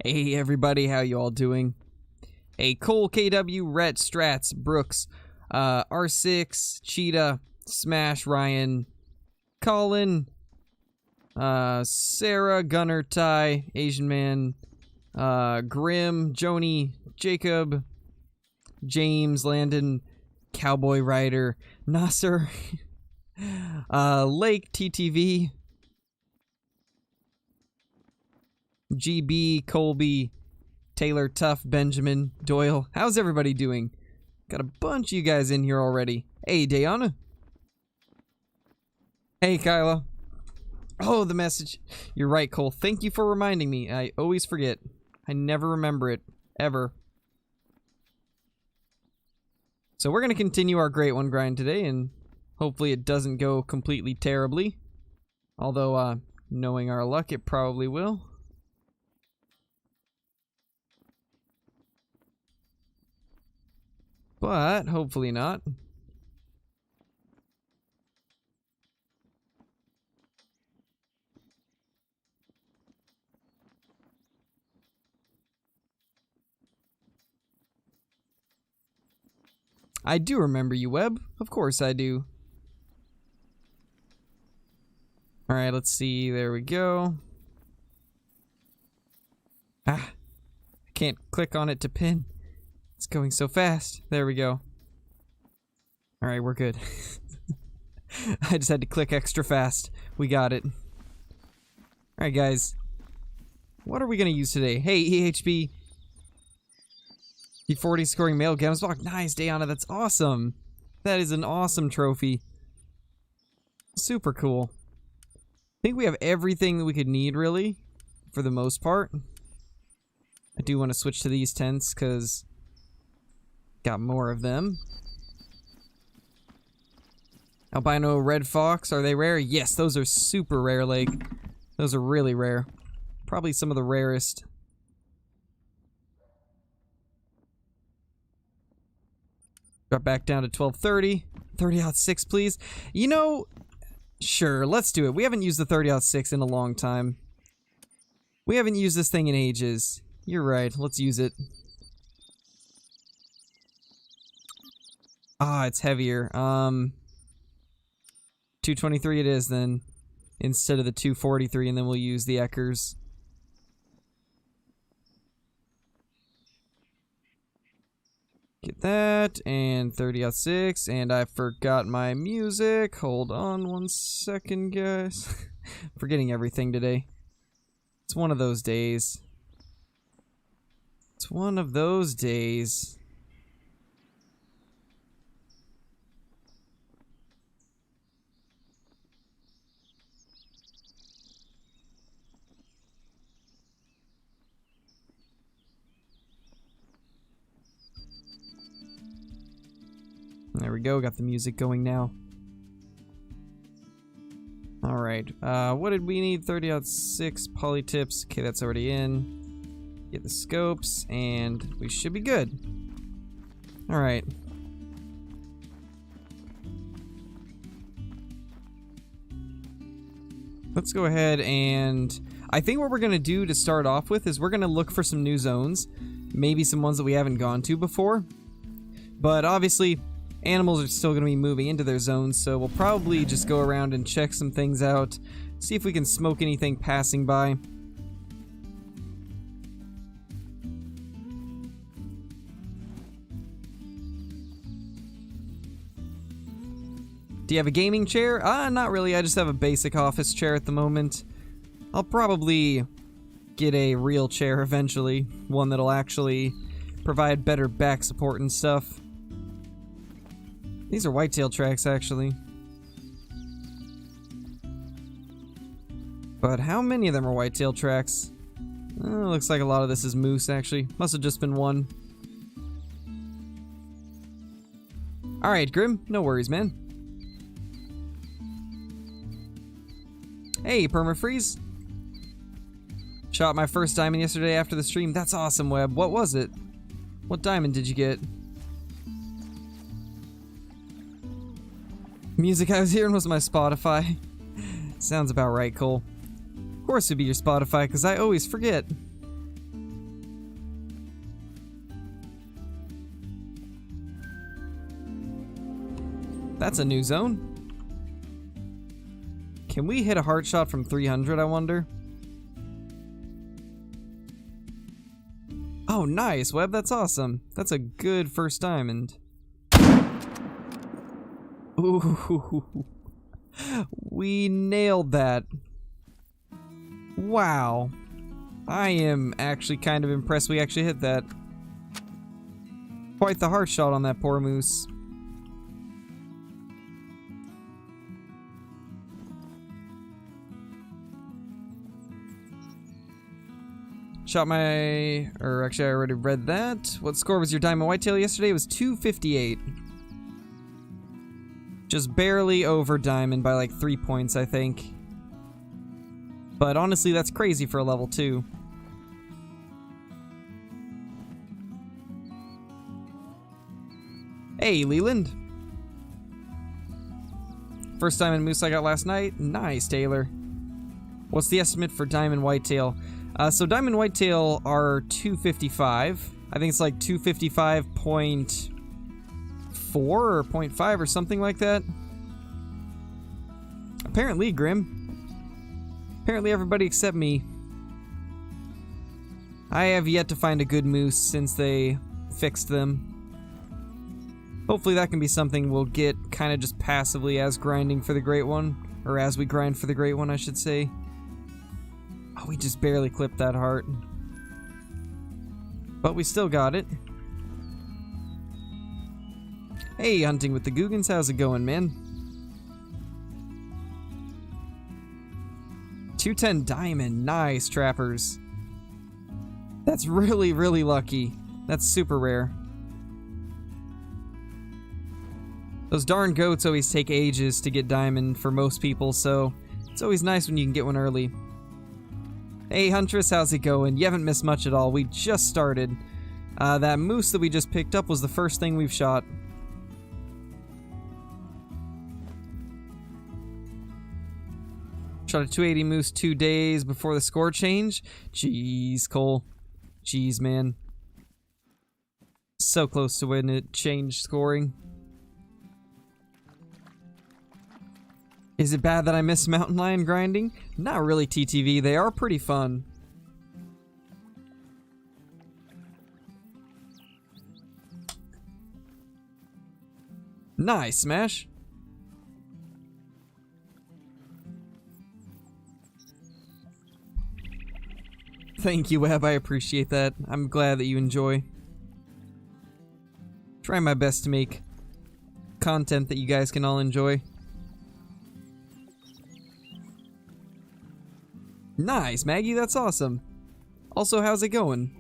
Hey everybody, how you all doing? Hey, Cole, KW, Rhett, Strats, Brooks, R6, Cheetah, Smash, Ryan, Colin, Sarah, Gunner, Ty, Asian Man, Grim, Joni, Jacob, James, Landon, Cowboy Rider, Nasser, Lake, TTV, GB, Colby, Taylor, Tough, Benjamin, Doyle. How's everybody doing? Got a bunch of you guys in here already. Hey, Dayana. Hey, Kyla. Oh, the message. You're right, Cole. Thank you for reminding me. I always forget. I never remember it. Ever. So we're going to continue our Great One grind today, and hopefully it doesn't go completely terribly. Although, knowing our luck, it probably will. But, hopefully not. I do remember you, Webb. Of course I do. Alright, let's see. There we go. Ah. I can't click on it to pin. It's going so fast. There we go. Alright, we're good. I just had to click extra fast. We got it. Alright, guys. What are we going to use today? Hey, EHB. D40 scoring male Gems block. Nice, Dayana. That's awesome. That is an awesome trophy. Super cool. I think we have everything that we could need, really. For the most part. I do want to switch to these tents, because... got more of them. Albino red fox, are they rare? Yes, those are super rare, like. Those are really rare. Probably some of the rarest. Got back down to 1230. 30-06, please. You know, sure, let's do it. We haven't used the 30-06 in a long time. We haven't used this thing in ages. You're right, let's use it. Ah, it's heavier. 223 it is then, instead of the 243, and then we'll use the Eckers. Get that, and 30-06, and I forgot my music. Hold on 1 second, guys. Forgetting everything today. It's one of those days. It's one of those days. There we go, got the music going now. Alright, what did we need? 30-06 poly tips. Okay, that's already in. Get the scopes, and we should be good. Alright. Let's go ahead and... I think what we're going to do to start off with is we're going to look for some new zones. Maybe some ones that we haven't gone to before. But obviously... animals are still going to be moving into their zones, so we'll probably just go around and check some things out, see if we can smoke anything passing by. Do you have a gaming chair? Not really, I just have a basic office chair at the moment. I'll probably get a real chair eventually, one that'll actually provide better back support and stuff. These are whitetail tracks, actually. But how many of them are whitetail tracks? Looks like a lot of this is moose, actually. Must have just been one. Alright, Grim. No worries, man. Hey, Permafreeze. Shot my first diamond yesterday after the stream. That's awesome, Webb. What was it? What diamond did you get? Music I was hearing was my Spotify. Sounds about right, Cole. Of course it'd be your Spotify, because I always forget. That's a new zone. Can we hit a heart shot from 300, I wonder? Oh, nice, Webb. That's awesome. That's a good first diamond. Ooh. We nailed that. Wow. I am actually kind of impressed we actually hit that. Quite the heart shot on that poor moose. Shot my... or actually I already read that. What score was your diamond whitetail yesterday? It was 258. Just barely over diamond by like 3 points, I think. But honestly, that's crazy for a level 2. Hey, Leland. First diamond moose I got last night. Nice, Taylor. What's the estimate for diamond whitetail? So diamond whitetail are 255. I think it's like 255.4 or 0.5 or something like that. Apparently, Grim. Apparently everybody except me. I have yet to find a good moose since they fixed them. Hopefully that can be something we'll get kind of just passively as grinding for the Great One. Or as we grind for the Great One, I should say. Oh, we just barely clipped that heart. But we still got it. Hey, Hunting with the Googans, how's it going, man? 210 diamond, nice, trappers. That's really, really lucky. That's super rare. Those darn goats always take ages to get diamond for most people, so it's always nice when you can get one early. Hey Huntress, how's it going? You haven't missed much at all. We just started. That moose that we just picked up was the first thing we've shot. Shot a 280 moose 2 days before the score change. Jeez, Cole. Jeez, man. So close to when it changed scoring. Is it bad that I miss mountain lion grinding? Not really, TTV. They are pretty fun. Nice, Smash. Thank you, Webb. I appreciate that. I'm glad that you enjoy. Try my best to make content that you guys can all enjoy. Nice, Maggie, that's awesome. Also, how's it going?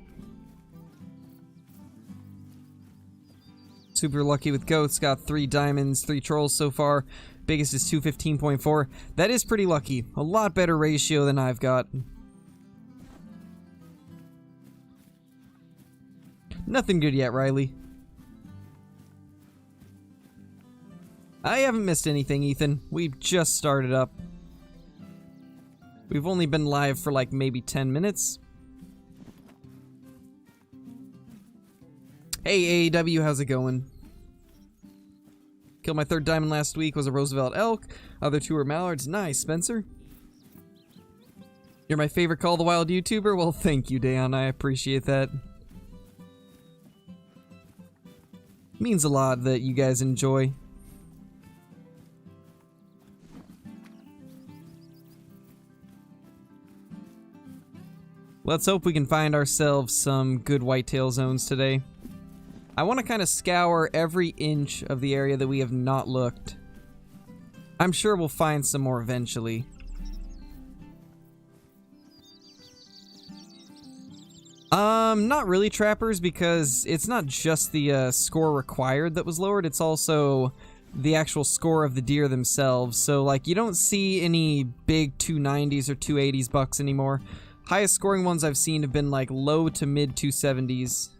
Super lucky with goats, got 3 diamonds, 3 trolls so far. Biggest is 215.4. That is pretty lucky. A lot better ratio than I've got. Nothing good yet, Riley. I haven't missed anything, Ethan. We've just started up. We've only been live for like maybe 10 minutes. Hey AEW, how's it going? Killed my 3rd diamond last week, was a Roosevelt elk. Other 2 were mallards. Nice, Spencer. You're my favorite Call the Wild YouTuber? Well, thank you, Dan. I appreciate that. Means a lot that you guys enjoy. Let's hope we can find ourselves some good whitetail zones today. I want to kind of scour every inch of the area that we have not looked. I'm sure we'll find some more eventually. Not really, trappers, because it's not just the score required that was lowered, it's also the actual score of the deer themselves. So, like, you don't see any big 290s or 280s bucks anymore. Highest scoring ones I've seen have been like low to mid 270s.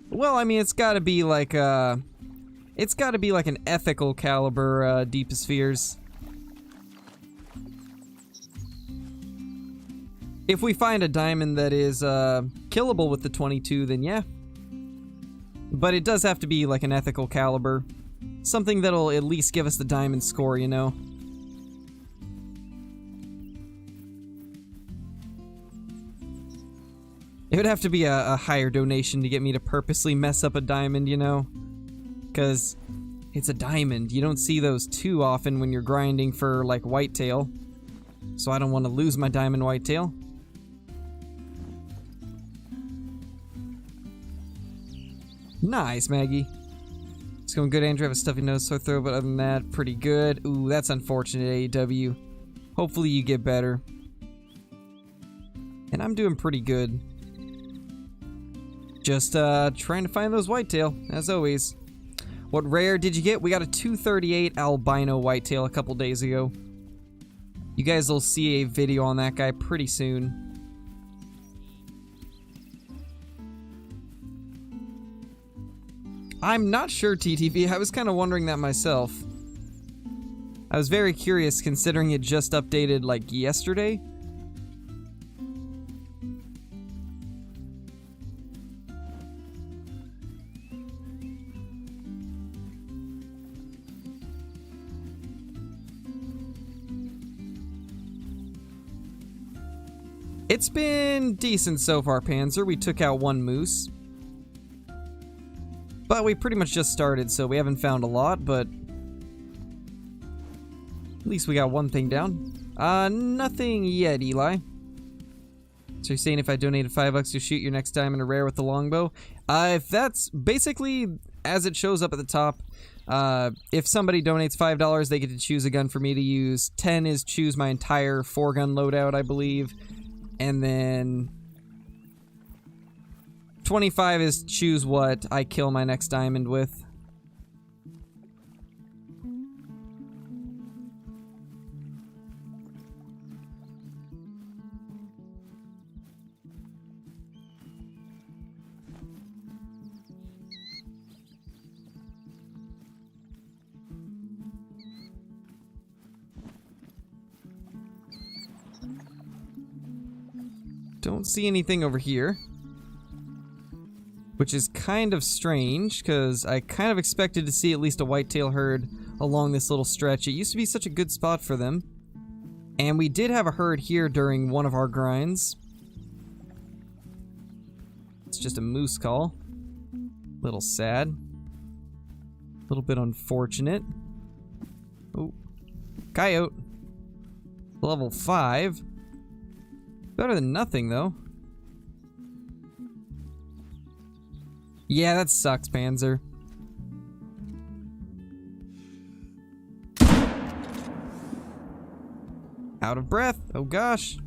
Well, I mean, it's gotta be like an ethical caliber, deepest fears. If we find a diamond that is killable with the 22, then yeah. But it does have to be like an ethical caliber. Something that'll at least give us the diamond score, you know? It would have to be a higher donation to get me to purposely mess up a diamond, you know? Because it's a diamond. You don't see those too often when you're grinding for, like, whitetail. So I don't want to lose my diamond whitetail. Nice, Maggie. It's going good, Andrew. I have a stuffy nose, sore throat, but other than that, pretty good. Ooh, that's unfortunate, AEW. Hopefully you get better. And I'm doing pretty good. Just trying to find those whitetail, as always. What rare did you get? We got a 238 albino whitetail a couple days ago. You guys will see a video on that guy pretty soon. I'm not sure, TTV. I was kind of wondering that myself. I was very curious considering it just updated like yesterday. It's been decent so far, Panzer. We took out one moose. But we pretty much just started, so we haven't found a lot, but at least we got one thing down. Nothing yet, Eli. So you're saying if I donated $5, you'll shoot your next diamond a rare with the longbow? If that's basically as it shows up at the top, if somebody donates $5, they get to choose a gun for me to use. 10 is choose my entire 4-gun loadout, I believe. And then 25 is choose what I kill my next diamond with. Don't see anything over here. Which is kind of strange, because I kind of expected to see at least a whitetail herd along this little stretch. It used to be such a good spot for them. And we did have a herd here during one of our grinds. It's just a moose call. Little sad. Little bit unfortunate. Oh. Coyote. Level 5. Better than nothing, though. Yeah, that sucks, Panzer. Out of breath. Oh gosh.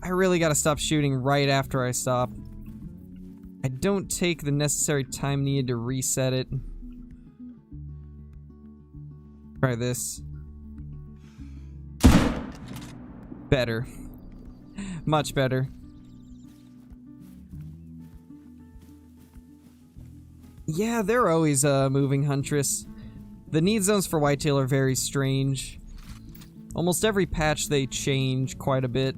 I really gotta stop shooting right after I stop. I don't take the necessary time needed to reset it. Try this. Better. Much better. Yeah, they're always moving, Huntress. The need zones for whitetail are very strange. Almost every patch they change quite a bit.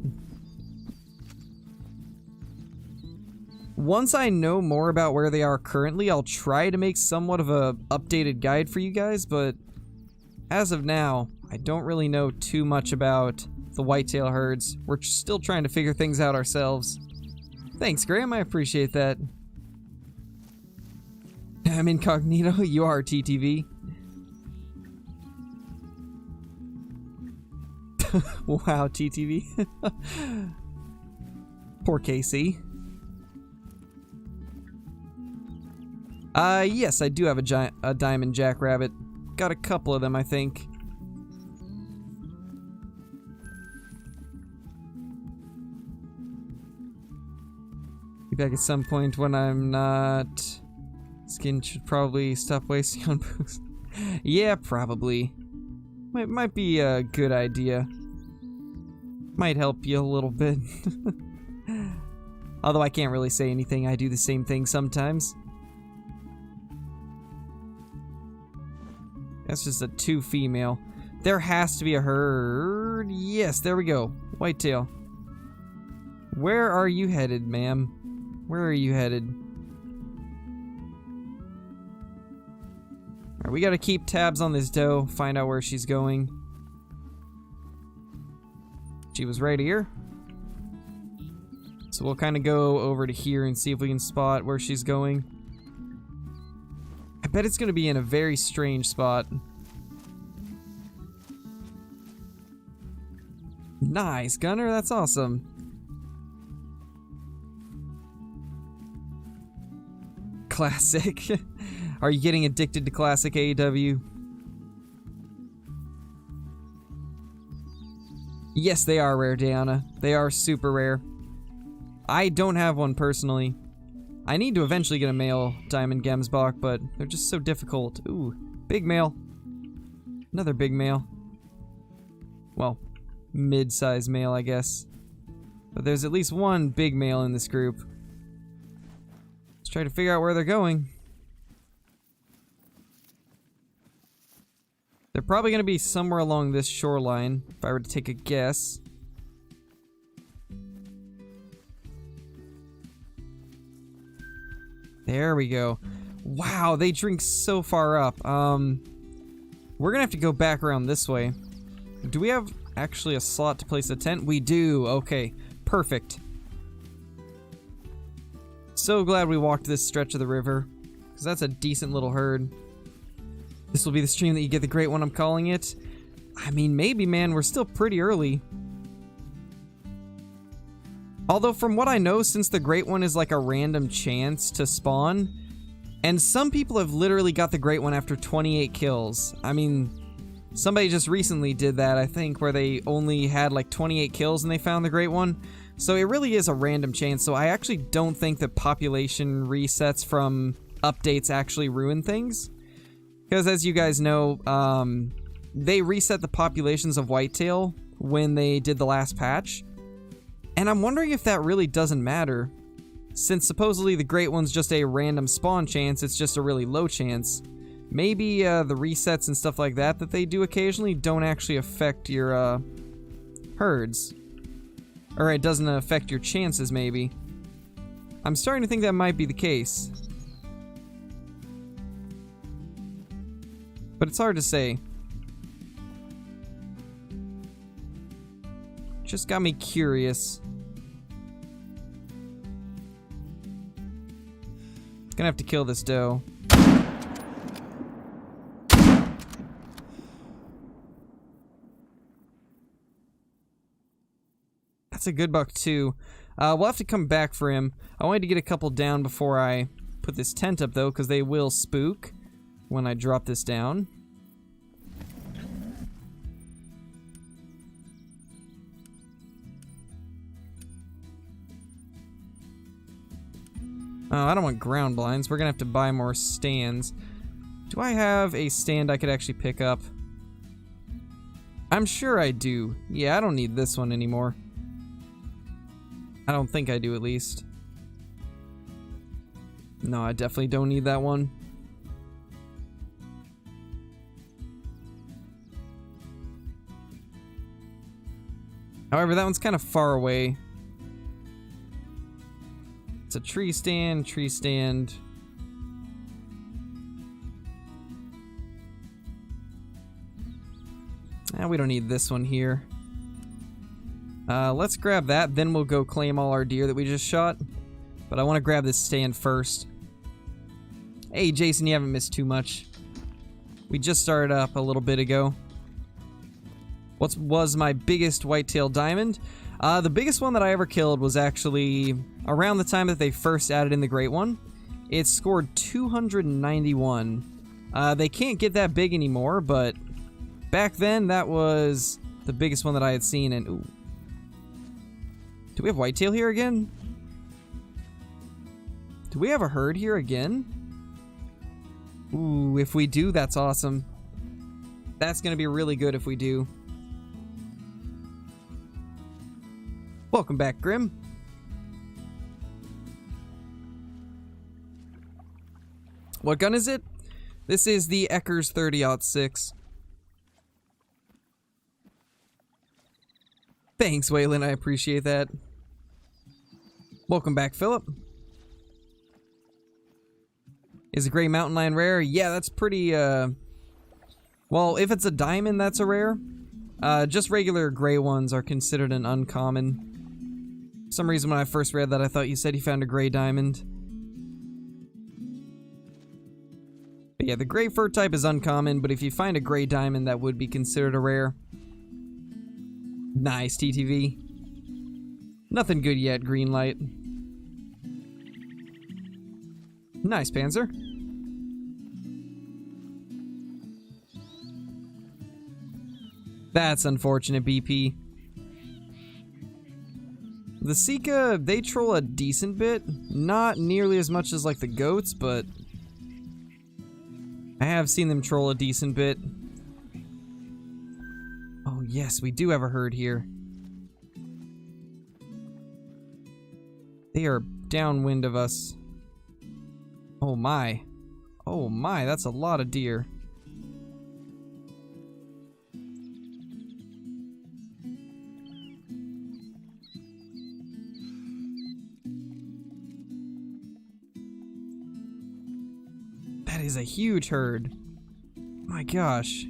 Once I know more about where they are currently, I'll try to make somewhat of a updated guide for you guys, but as of now, I don't really know too much about the whitetail herds. We're still trying to figure things out ourselves. Thanks, Graham. I appreciate that. I'm incognito. You are, TTV. Wow, TTV. Poor Casey. Yes, I do have a diamond jackrabbit. Got a couple of them, I think. Be back at some point when I'm not. Skin should probably stop wasting on boost. Yeah, probably. Might be a good idea. Might help you a little bit. Although I can't really say anything. I do the same thing sometimes. That's just a 2 female. There has to be a herd. Yes, there we go. Whitetail. Where are you headed, ma'am? Where are you headed? Alright, we gotta keep tabs on this doe, find out where she's going. She was right here. So we'll kind of go over to here and see if we can spot where she's going. I bet it's gonna be in a very strange spot. Nice, Gunner, that's awesome. Classic. Are you getting addicted to classic AEW? Yes, they are rare, Diana. They are super rare. I don't have one personally. I need to eventually get a male Diamond Gemsbok, but they're just so difficult. Ooh, big male. Another big male. Well, mid-sized male, I guess. But there's at least one big male in this group. Let's try to figure out where they're going. They're probably going to be somewhere along this shoreline, if I were to take a guess. There we go. Wow, they drink so far up. We're gonna have to go back around this way. Do we have actually a slot to place a tent? We do. Okay, perfect. So glad we walked this stretch of the river, because that's a decent little herd. This will be the stream that you get the great one, I'm calling it. I mean, maybe, man, we're still pretty early. Although, from what I know, since the Great One is like a random chance to spawn, and some people have literally got the Great One after 28 kills. I mean, somebody just recently did that, I think, where they only had like 28 kills and they found the Great One. So it really is a random chance, so I actually don't think that population resets from updates actually ruin things. Because as you guys know, they reset the populations of Whitetail when they did the last patch. And I'm wondering if that really doesn't matter. Since supposedly the Great One's just a random spawn chance, it's just a really low chance. Maybe the resets and stuff like that that they do occasionally don't actually affect your herds. Or it doesn't affect your chances, maybe. I'm starting to think that might be the case. But it's hard to say. Just got me curious. Gonna have to kill this doe. That's a good buck too. We'll have to come back for him. I wanted to get a couple down before I put this tent up though, because they will spook when I drop this down. Oh, I don't want ground blinds. We're gonna have to buy more stands. Do I have a stand I could actually pick up? I'm sure I do. Yeah, I don't need this one anymore. I don't think I do, at least. No, I definitely don't need that one. However, that one's kind of far away. It's a tree stand, tree stand. We don't need this one here. Let's grab that, then we'll go claim all our deer that we just shot. But I want to grab this stand first. Hey, Jason, you haven't missed too much. We just started up a little bit ago. What was my biggest whitetail diamond? The biggest one that I ever killed was actually around the time that they first added in the Great One. It scored 291. They can't get that big anymore, but back then that was the biggest one that I had seen. And ooh, do we have whitetail here again? Do we have a herd here again? Ooh, if we do, that's awesome. That's gonna be really good if we do. Welcome back, Grim. What gun is it? This is the Eckers 30-06. Thanks, Waylon, I appreciate that. Welcome back, Philip. Is a gray mountain lion rare? Yeah, that's pretty, well, if it's a diamond, that's a rare. Just regular gray ones are considered an uncommon. For some reason, when I first read that, I thought you said you found a gray diamond. But yeah, the gray fur type is uncommon, but if you find a gray diamond, that would be considered a rare. Nice, TTV. Nothing good yet, green light. Nice, Panzer. That's unfortunate, BP. The Sika, they troll a decent bit. Not nearly as much as like the goats, but I have seen them troll a decent bit. Oh yes, we do have a herd here. They are downwind of us. Oh my. Oh my, that's a lot of deer. That is a huge herd. My gosh.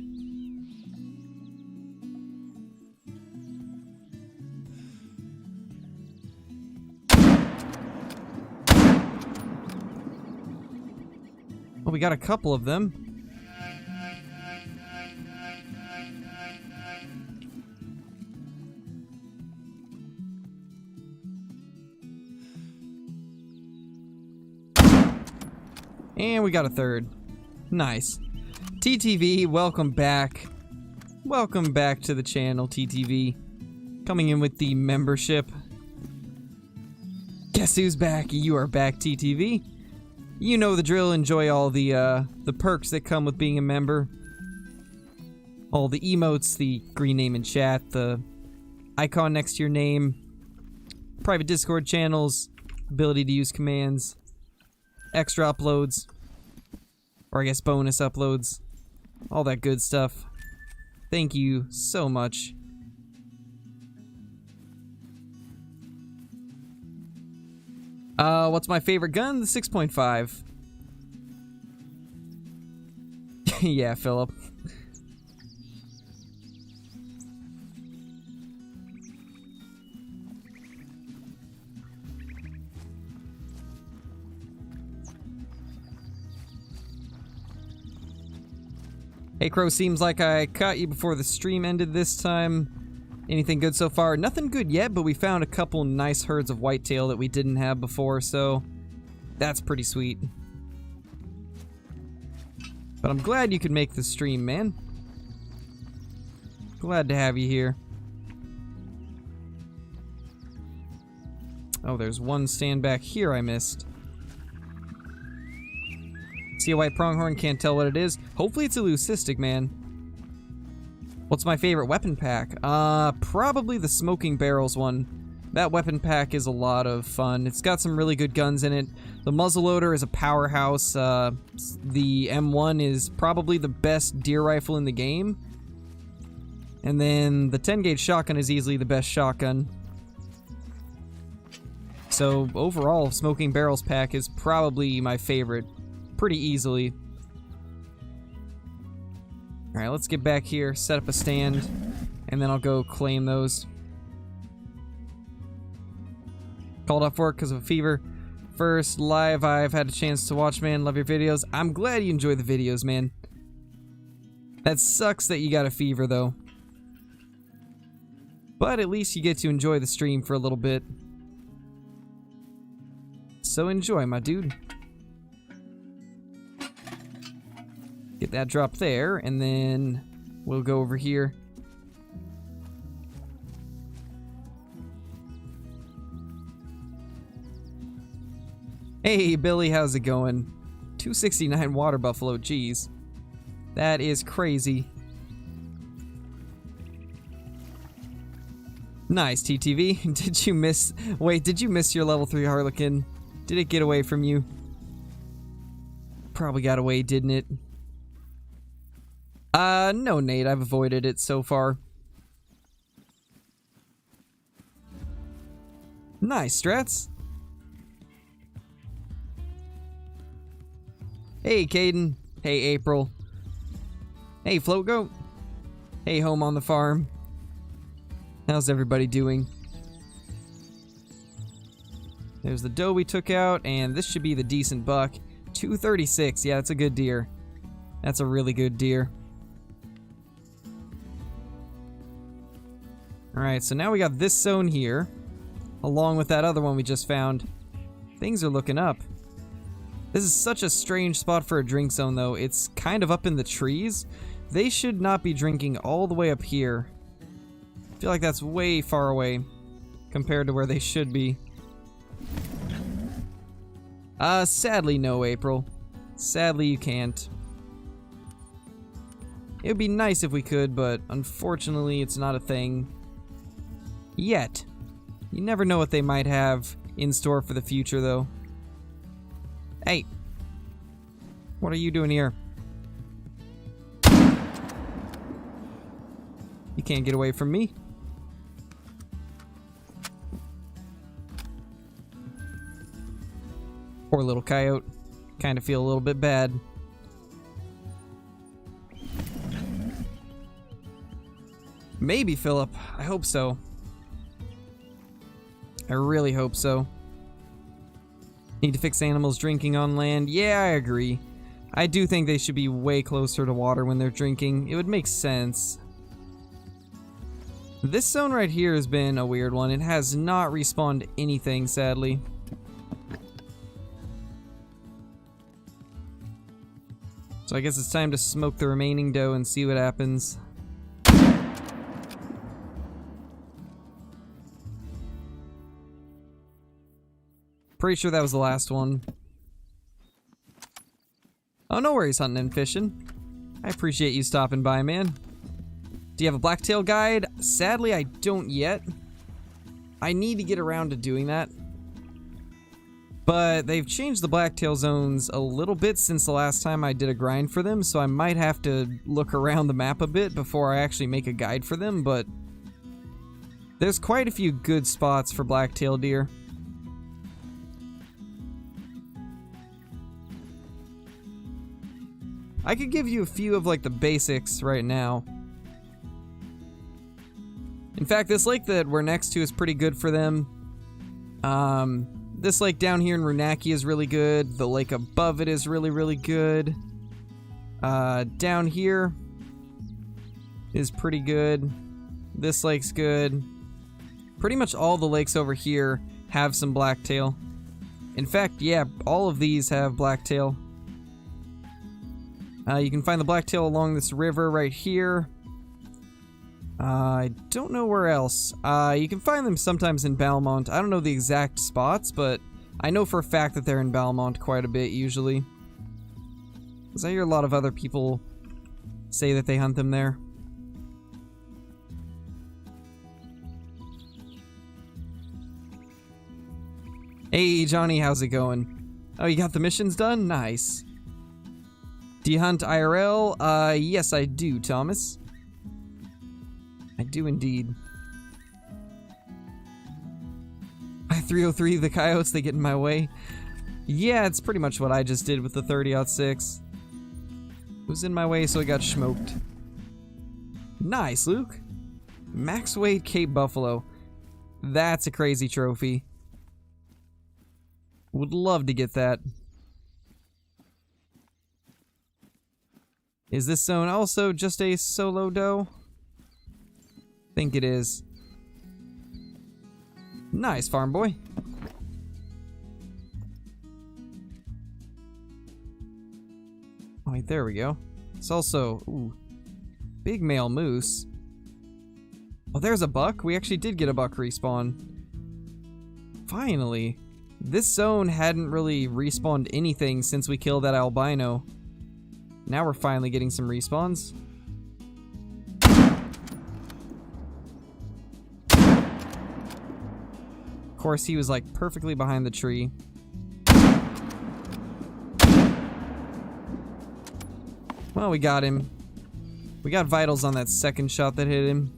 Well, we got a couple of them. And we got a third. Nice. TTV, welcome back. Welcome back to the channel, TTV. Coming in with the membership. Guess who's back? You are back, TTV. You know the drill. Enjoy all the perks that come with being a member. All the emotes, the green name in chat, the icon next to your name, private Discord channels, ability to use commands, extra uploads, or I guess bonus uploads, all that good stuff. Thank you so much. What's my favorite gun? The 6.5. Yeah, Philip. Hey Crow, seems like I caught you before the stream ended this time. Anything good so far? Nothing good yet, but we found a couple nice herds of whitetail that we didn't have before, so that's pretty sweet. But I'm glad you could make the stream, man. Glad to have you here. Oh, there's one stand back here I missed. See a white pronghorn, can't tell what it is. Hopefully it's a leucistic, man. What's my favorite weapon pack? Probably the smoking barrels one. That weapon pack is a lot of fun. It's got some really good guns in it. The muzzleloader is a powerhouse. The M1 is probably the best deer rifle in the game. And then the 10-gauge shotgun is easily the best shotgun. So overall, smoking barrels pack is probably my favorite. Pretty easily. Alright, let's get back here, set up a stand, and then I'll go claim those. Called off work because of a fever. First live I've had a chance to watch, man. Love your videos. I'm glad you enjoy the videos, man. That sucks that you got a fever, though. But at least you get to enjoy the stream for a little bit. So enjoy, my dude. Get that drop there, and then we'll go over here. Hey, Billy, how's it going? 269 water buffalo, geez. That is crazy. Nice, TTV. Did you miss... Wait, did you miss your level 3 Harlequin? Did it get away from you? Probably got away, didn't it? No, Nate, I've avoided it so far. Nice, Strats. Hey, Caden. Hey, April. Hey, Float Goat. Hey, home on the farm. How's everybody doing? There's the doe we took out, and this should be the decent buck. 236. Yeah, that's a good deer. That's a really good deer. Alright, so now we got this zone here, along with that other one we just found. Things are looking up. This is such a strange spot for a drink zone, though. It's kind of up in the trees. They should not be drinking all the way up here. I feel like that's way far away compared to where they should be. Sadly no, April. Sadly you can't. It would be nice if we could, but unfortunately it's not a thing. Yet. You never know what they might have in store for the future, though. Hey. What are you doing here? You can't get away from me. Poor little coyote. Kind of feel a little bit bad. Maybe, Philip. I hope so. I really hope so. Need to fix animals drinking on land. Yeah, I agree. I do think they should be way closer to water when they're drinking. It would make sense. This zone right here has been a weird one. It has not respawned anything, sadly. So I guess it's time to smoke the remaining doe and see what happens. Pretty sure that was the last one. Oh, no worries, hunting and fishing. I appreciate you stopping by, man. Do you have a blacktail guide? Sadly, I don't yet. I need to get around to doing that. But they've changed the blacktail zones a little bit since the last time I did a grind for them, so I might have to look around the map a bit before I actually make a guide for them, but there's quite a few good spots for blacktail deer. I could give you a few of like the basics right now. In fact, this lake that we're next to is pretty good for them. This lake down here in Runaki is really good. The lake above it is really, really good. Down here is pretty good. This lake's good. Pretty much all the lakes over here have some blacktail. In fact, yeah, all of these have blacktail. You can find the blacktail along this river right here. I don't know where else. You can find them sometimes in Balmont. I don't know the exact spots, but I know for a fact that they're in Balmont quite a bit usually. Because I hear a lot of other people say that they hunt them there. Hey Johnny, how's it going? Oh, you got the missions done? Nice. Do you hunt IRL? Yes I do, Thomas. I do indeed. I 303 the coyotes, they get in my way. Yeah, it's pretty much what I just did with the 30-06. It was in my way, so it got smoked. Nice, Luke. Max weight Cape Buffalo. That's a crazy trophy. Would love to get that. Is this zone also just a solo doe? Think it is. Nice, farm boy. Oh, wait, there we go. It's also, ooh, big male moose. Oh, there's a buck. We actually did get a buck respawn. Finally. This zone hadn't really respawned anything since we killed that albino. Now we're finally getting some respawns. Of course, he was like perfectly behind the tree. Well, we got him. We got vitals on that second shot that hit him.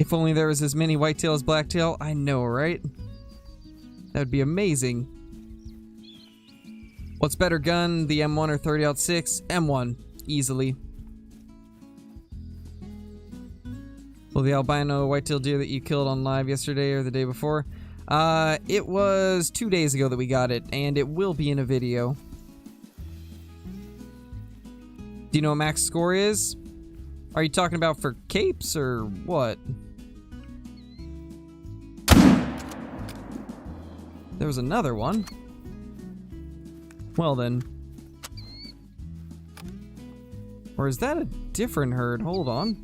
If only there was as many whitetail as blacktail. I know, right? That would be amazing. What's better gun, the M1 or 30-06? M1, easily. Well, the albino whitetail deer that you killed on live yesterday or the day before? It was 2 days ago that we got it, and it will be in a video. Do you know what max score is? Are you talking about for capes or what? There was another one. Well then. Or is that a different herd? Hold on.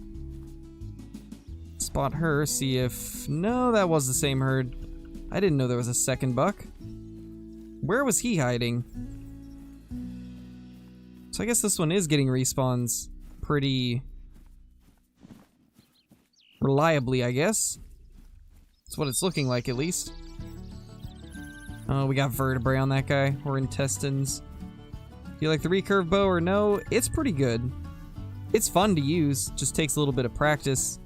Spot her, see if... No, that was the same herd. I didn't know there was a second buck. Where was he hiding? So I guess this one is getting respawns pretty reliably, I guess. That's what it's looking like, at least. Oh, we got vertebrae on that guy, or intestines. Do you like the recurve bow or no? It's pretty good. It's fun to use, just takes a little bit of practice.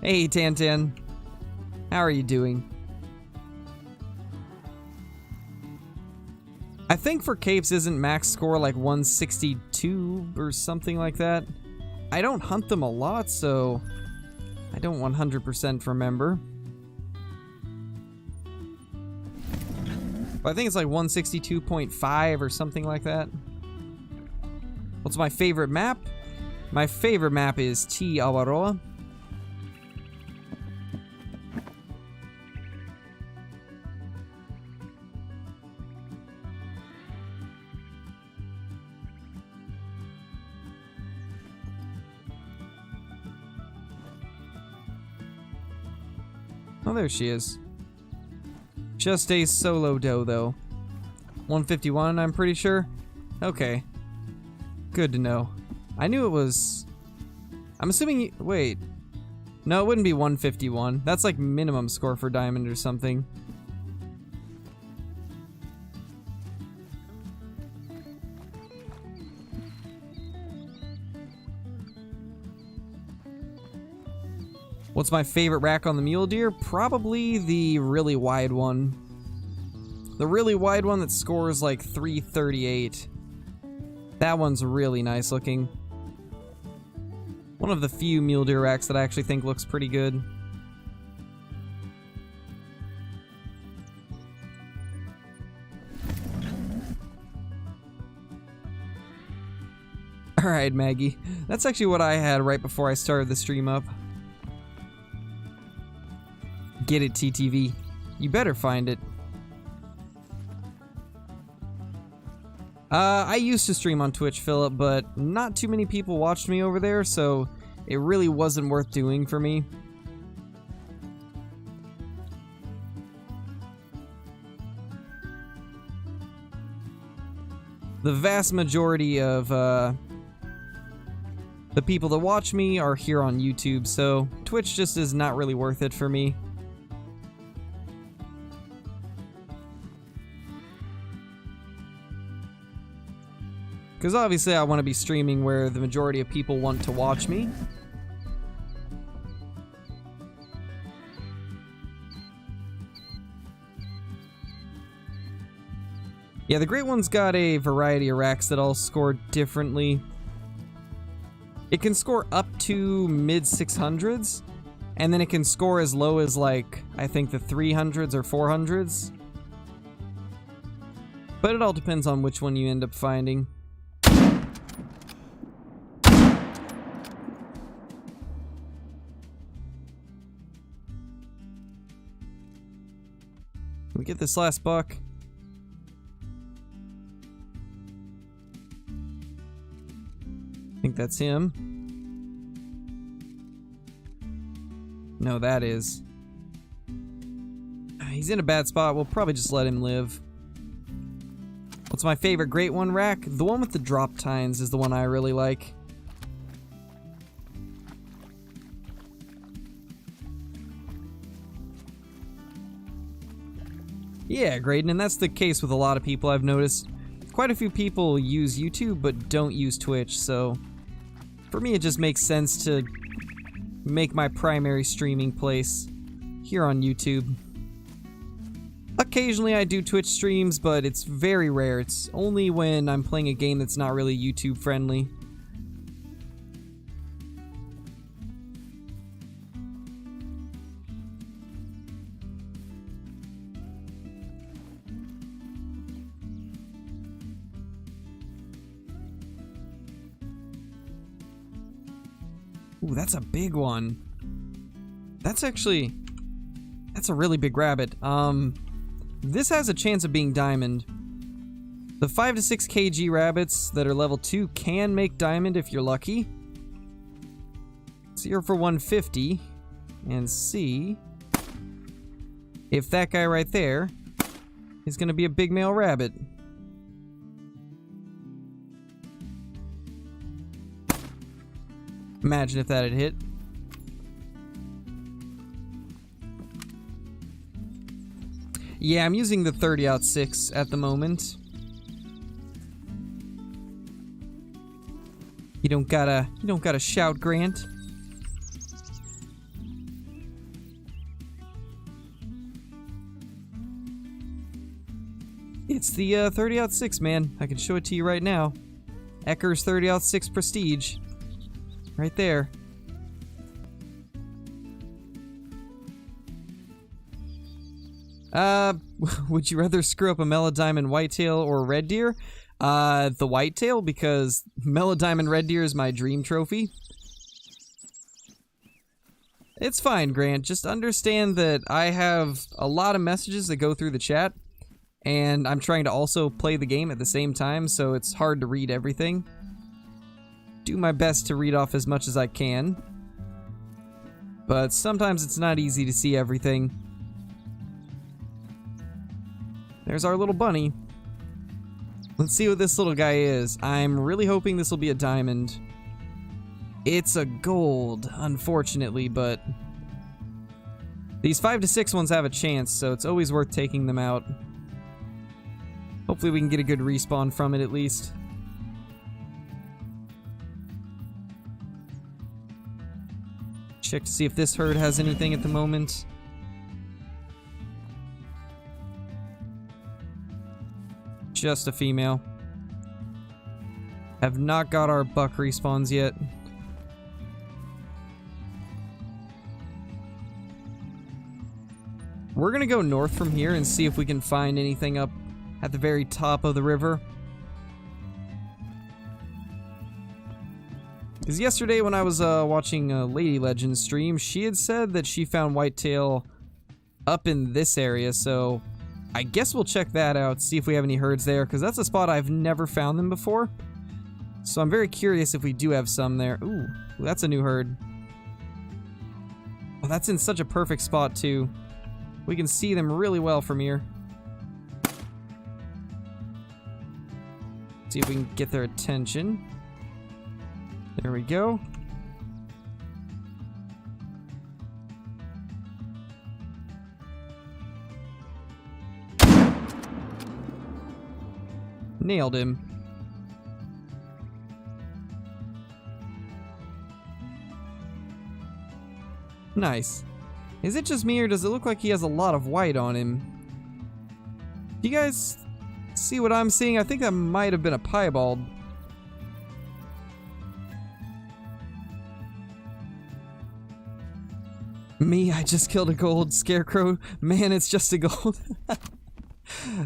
Hey, Tantan. How are you doing? I think for capes isn't max score like 162 or something like that. I don't hunt them a lot, so I don't 100% remember. But I think it's like 162.5 or something like that. What's my favorite map? My favorite map is T. Awaroa. Oh, there she is. Just a solo doe, though. 151, I'm pretty sure. Okay. Good to know. I knew it was... I'm assuming... Wait. No, it wouldn't be 151. That's like minimum score for diamond or something. What's my favorite rack on the mule deer? Probably the really wide one. The really wide one that scores like 338. That one's really nice looking. One of the few mule deer racks that I actually think looks pretty good. Alright, Maggie. That's actually what I had right before I started the stream up. Get it, TTV. You better find it. I used to stream on Twitch, Philip, but not too many people watched me over there, so it really wasn't worth doing for me. The vast majority of the people that watch me are here on YouTube, so Twitch just is not really worth it for me. Because obviously I want to be streaming where the majority of people want to watch me. Yeah, the Great One's got a variety of racks that all score differently. It can score up to mid 600s, and then it can score as low as like, I think the 300s or 400s. But it all depends on which one you end up finding. We get this last buck. I think that's him. No, that is. He's in a bad spot. We'll probably just let him live. What's my favorite Great One rack? The one with the drop tines is the one I really like. Yeah, Graydon, and that's the case with a lot of people I've noticed. Quite a few people use YouTube but don't use Twitch, so for me it just makes sense to make my primary streaming place here on YouTube. Occasionally I do Twitch streams, but it's very rare. It's only when I'm playing a game that's not really YouTube friendly. Ooh, that's a big one. That's a really big rabbit. This has a chance of being diamond. The 5 to 6 kg rabbits that are level 2 can make diamond if you're lucky. Let's hear for 150 and see if that guy right there is gonna be a big male rabbit. Imagine if that had hit. Yeah, I'm using the 30-06 at the moment. You don't gotta shout, Grant. It's the 30-06, man. I can show it to you right now. Ecker's 30-06 Prestige. Right there. Would you rather screw up a melodiamond whitetail or red deer? The whitetail, because melodiamond red deer is my dream trophy. It's fine, Grant. Just understand that I have a lot of messages that go through the chat, and I'm trying to also play the game at the same time, so it's hard to read everything. Do my best to read off as much as I can, but sometimes it's not easy to see everything. There's our little bunny. Let's see what this little guy is. I'm really hoping this will be a diamond. It's a gold, unfortunately, but these 5 to 6 ones have a chance, so it's always worth taking them out. Hopefully we can get a good respawn from it at least. Check to see if this herd has anything at the moment. Just a female. Have not got our buck respawns yet. We're gonna go north from here and see if we can find anything up at the very top of the river. Because yesterday when I was watching Lady Legends stream, she had said that she found whitetail up in this area, so I guess we'll check that out, see if we have any herds there, because that's a spot I've never found them before. So I'm very curious if we do have some there. Ooh, that's a new herd. Oh, that's in such a perfect spot too. We can see them really well from here. See if we can get their attention. There we go. Nailed him. Nice. Is it just me, or does it look like he has a lot of white on him? Do you guys see what I'm seeing? I think that might have been a piebald. Me, I just killed a gold scarecrow. Man, it's just a gold.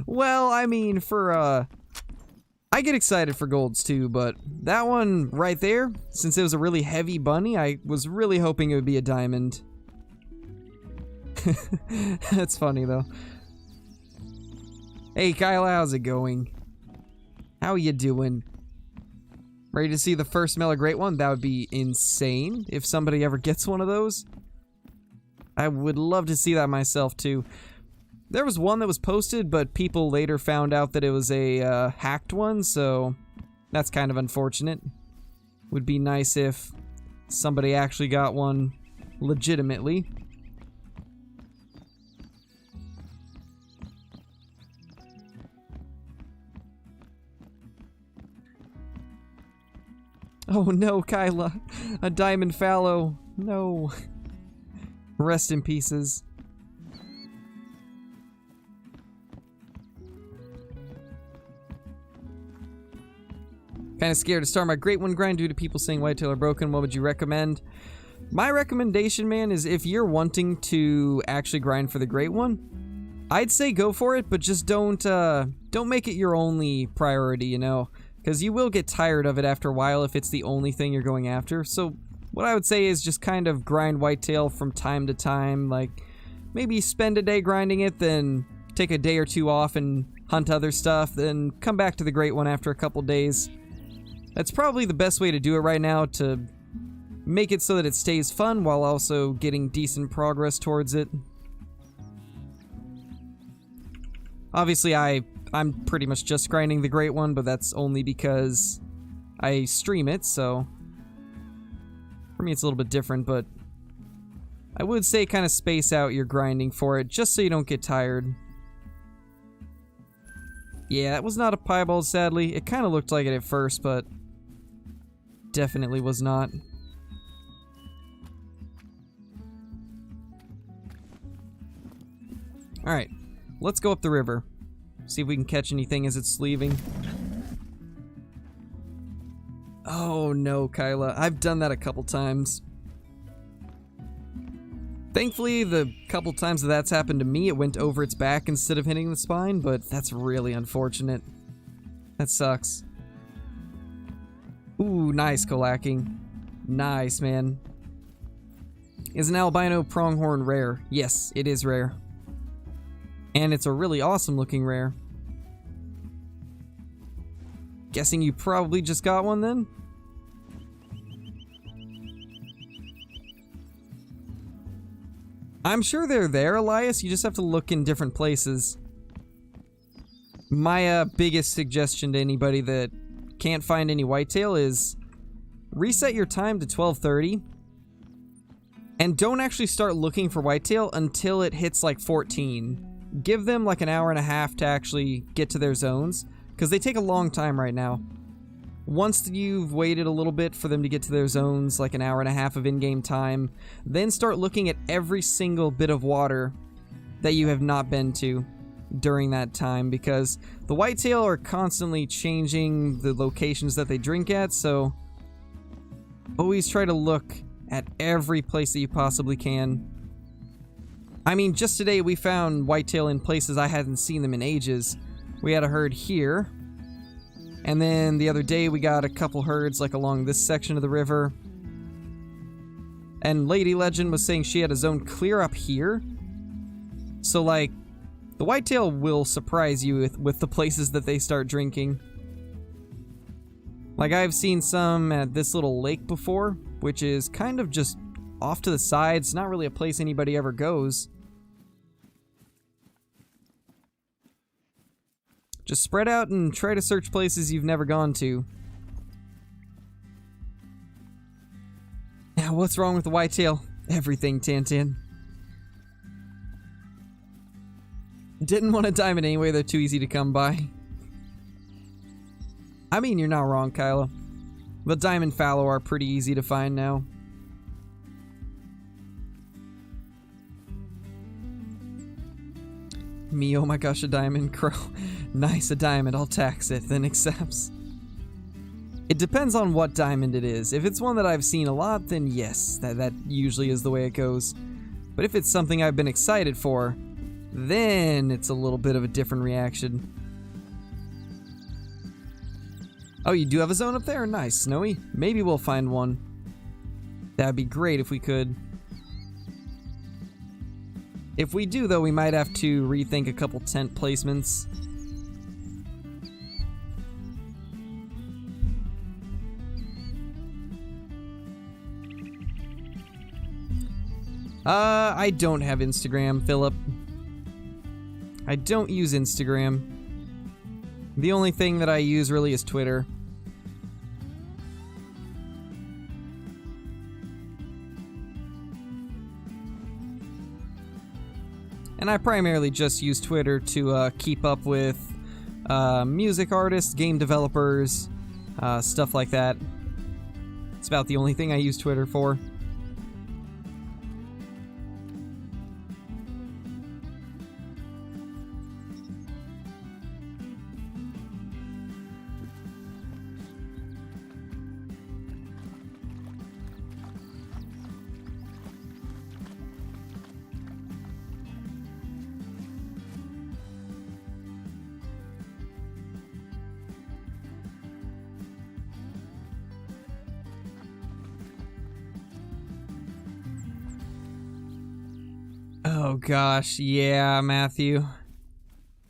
Well, I mean, for, I get excited for golds too, but that one right there, since it was a really heavy bunny, I was really hoping it would be a diamond. That's funny, though. Hey, Kyle, how's it going? How you doing? Ready to see the first Mela Great one? That would be insane if somebody ever gets one of those. I would love to see that myself, too. There was one that was posted, but people later found out that it was a hacked one, so that's kind of unfortunate. Would be nice if somebody actually got one legitimately. Oh no, Kyla. A diamond fallow. No. Rest in pieces. Kind of scared to start my Great One grind due to people saying Whitetail are broken. What would you recommend? My recommendation, man, is if you're wanting to actually grind for the Great One, I'd say go for it, but just don't make it your only priority, you know? Because you will get tired of it after a while if it's the only thing you're going after. So what I would say is just kind of grind Whitetail from time to time. Like, maybe spend a day grinding it, then take a day or two off and hunt other stuff, then come back to the Great One after a couple days. That's probably the best way to do it right now, to make it so that it stays fun while also getting decent progress towards it. Obviously, I'm pretty much just grinding the Great One, but that's only because I stream it, so for me it's a little bit different, but I would say kind of space out your grinding for it, just so you don't get tired. Yeah, that was not a piebald, sadly. It kind of looked like it at first, but definitely was not. Alright, let's go up the river. See if we can catch anything as it's leaving. Oh no, Kyla. I've done that a couple times. Thankfully, the couple times that's happened to me, it went over its back instead of hitting the spine, but that's really unfortunate. That sucks. Ooh, nice, Kolacking. Nice, man. Is an albino pronghorn rare? Yes, it is rare. And it's a really awesome looking rare. Guessing you probably just got one then? I'm sure they're there, Elias. You just have to look in different places. My biggest suggestion to anybody that can't find any whitetail is reset your time to 12:30 and don't actually start looking for whitetail until it hits like 14. Give them like an hour and a half to actually get to their zones, because they take a long time right now. Once you've waited a little bit for them to get to their zones, like an hour and a half of in-game time, then start looking at every single bit of water that you have not been to during that time, because the whitetail are constantly changing the locations that they drink at, so always try to look at every place that you possibly can. I mean, just today we found whitetail in places I hadn't seen them in ages. We had a herd here, and then the other day we got a couple herds like along this section of the river. And Lady Legend was saying she had a zone clear up here. So like, the whitetail will surprise you with the places that they start drinking. Like, I've seen some at this little lake before, which is kind of just off to the side. It's not really a place anybody ever goes. Just spread out and try to search places you've never gone to. Now, what's wrong with the whitetail? Everything, Tintin. Didn't want a diamond anyway, they're too easy to come by. I mean, you're not wrong, Kyla. The diamond fallow are pretty easy to find now. Me, oh my gosh, a diamond. Crow. Nice, a diamond. I'll tax it, then accepts. It depends on what diamond it is. If it's one that I've seen a lot, then yes, that usually is the way it goes. But if it's something I've been excited for, then it's a little bit of a different reaction. Oh, you do have a zone up there? Nice, Snowy. Maybe we'll find one. That'd be great if we could. If we do, though, we might have to rethink a couple tent placements. I don't have Instagram, Philip. I don't use Instagram. The only thing that I use really is Twitter. And I primarily just use Twitter to keep up with music artists, game developers, stuff like that. It's about the only thing I use Twitter for. Oh gosh, yeah, Matthew.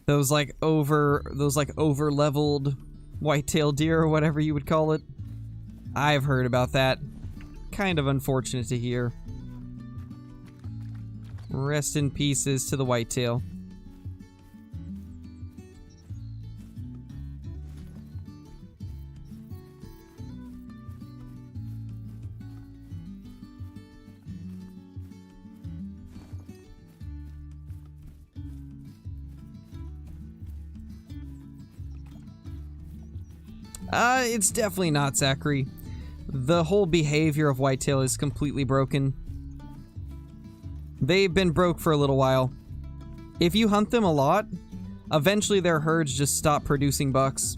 Those like over leveled whitetail deer or whatever you would call it. I've heard about that. Kind of unfortunate to hear. Rest in pieces to the whitetail. It's definitely not, Zachary. The whole behavior of whitetail is completely broken. They've been broke for a little while. If you hunt them a lot, eventually their herds just stop producing bucks.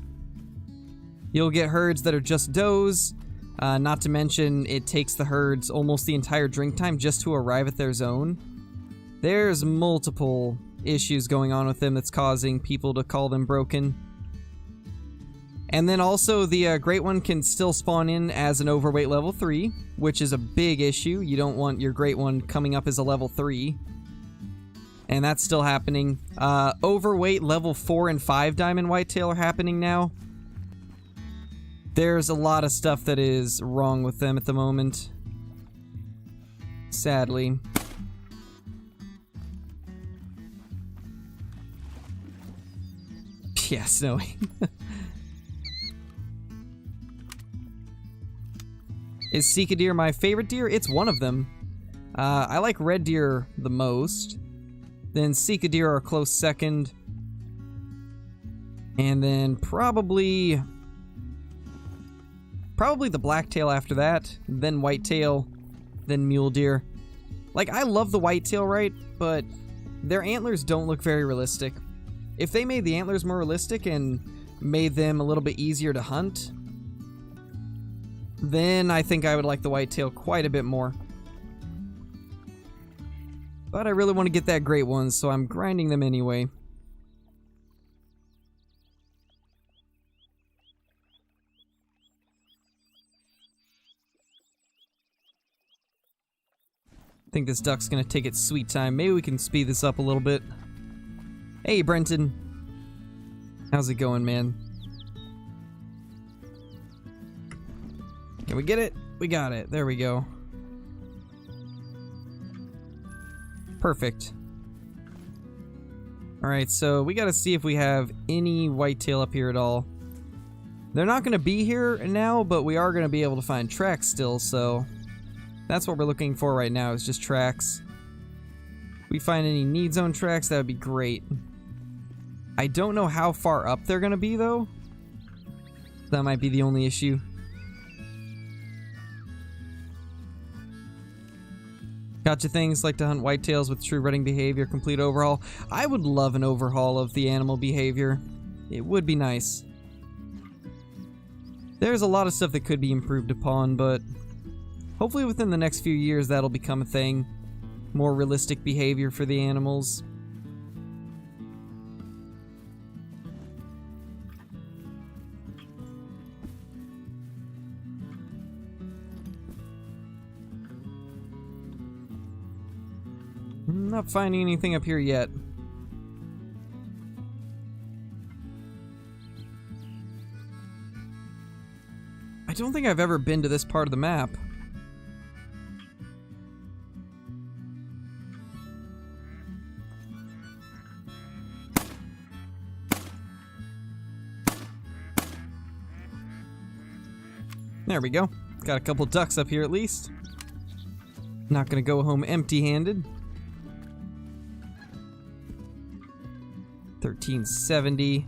You'll get herds that are just does, not to mention it takes the herds almost the entire drink time just to arrive at their zone. There's multiple issues going on with them that's causing people to call them broken. And then also the Great One can still spawn in as an overweight level 3, which is a big issue. You don't want your Great One coming up as a level 3. And that's still happening. Overweight level 4 and 5 diamond whitetail are happening now. There's a lot of stuff that is wrong with them at the moment. Sadly. Yeah, Snowy. Is Sika deer my favorite deer? It's one of them. I like red deer the most. Then Sika deer are a close second. And then probably the blacktail after that. Then whitetail. Then mule deer. Like, I love the whitetail, right? But their antlers don't look very realistic. If they made the antlers more realistic and made them a little bit easier to hunt, then I think I would like the whitetail quite a bit more. But I really want to get that Great One, so I'm grinding them anyway. I think this duck's gonna take its sweet time. Maybe we can speed this up a little bit. Hey, Brenton. How's it going, man? Can we get it? We got it. There we go. Perfect. Alright, so we gotta see if we have any whitetail up here at all. They're not gonna be here now, but we are gonna be able to find tracks still, so that's what we're looking for right now, is just tracks. If we find any need zone tracks, that would be great. I don't know how far up they're gonna be, though. That might be the only issue. Gotcha things like to hunt whitetails with true rutting behavior, complete overhaul. I would love an overhaul of the animal behavior. It would be nice. There's a lot of stuff that could be improved upon, but hopefully within the next few years that'll become a thing. More realistic behavior for the animals. I'm not finding anything up here yet. I don't think I've ever been to this part of the map. There we go. Got a couple ducks up here at least. Not gonna go home empty-handed. 1370.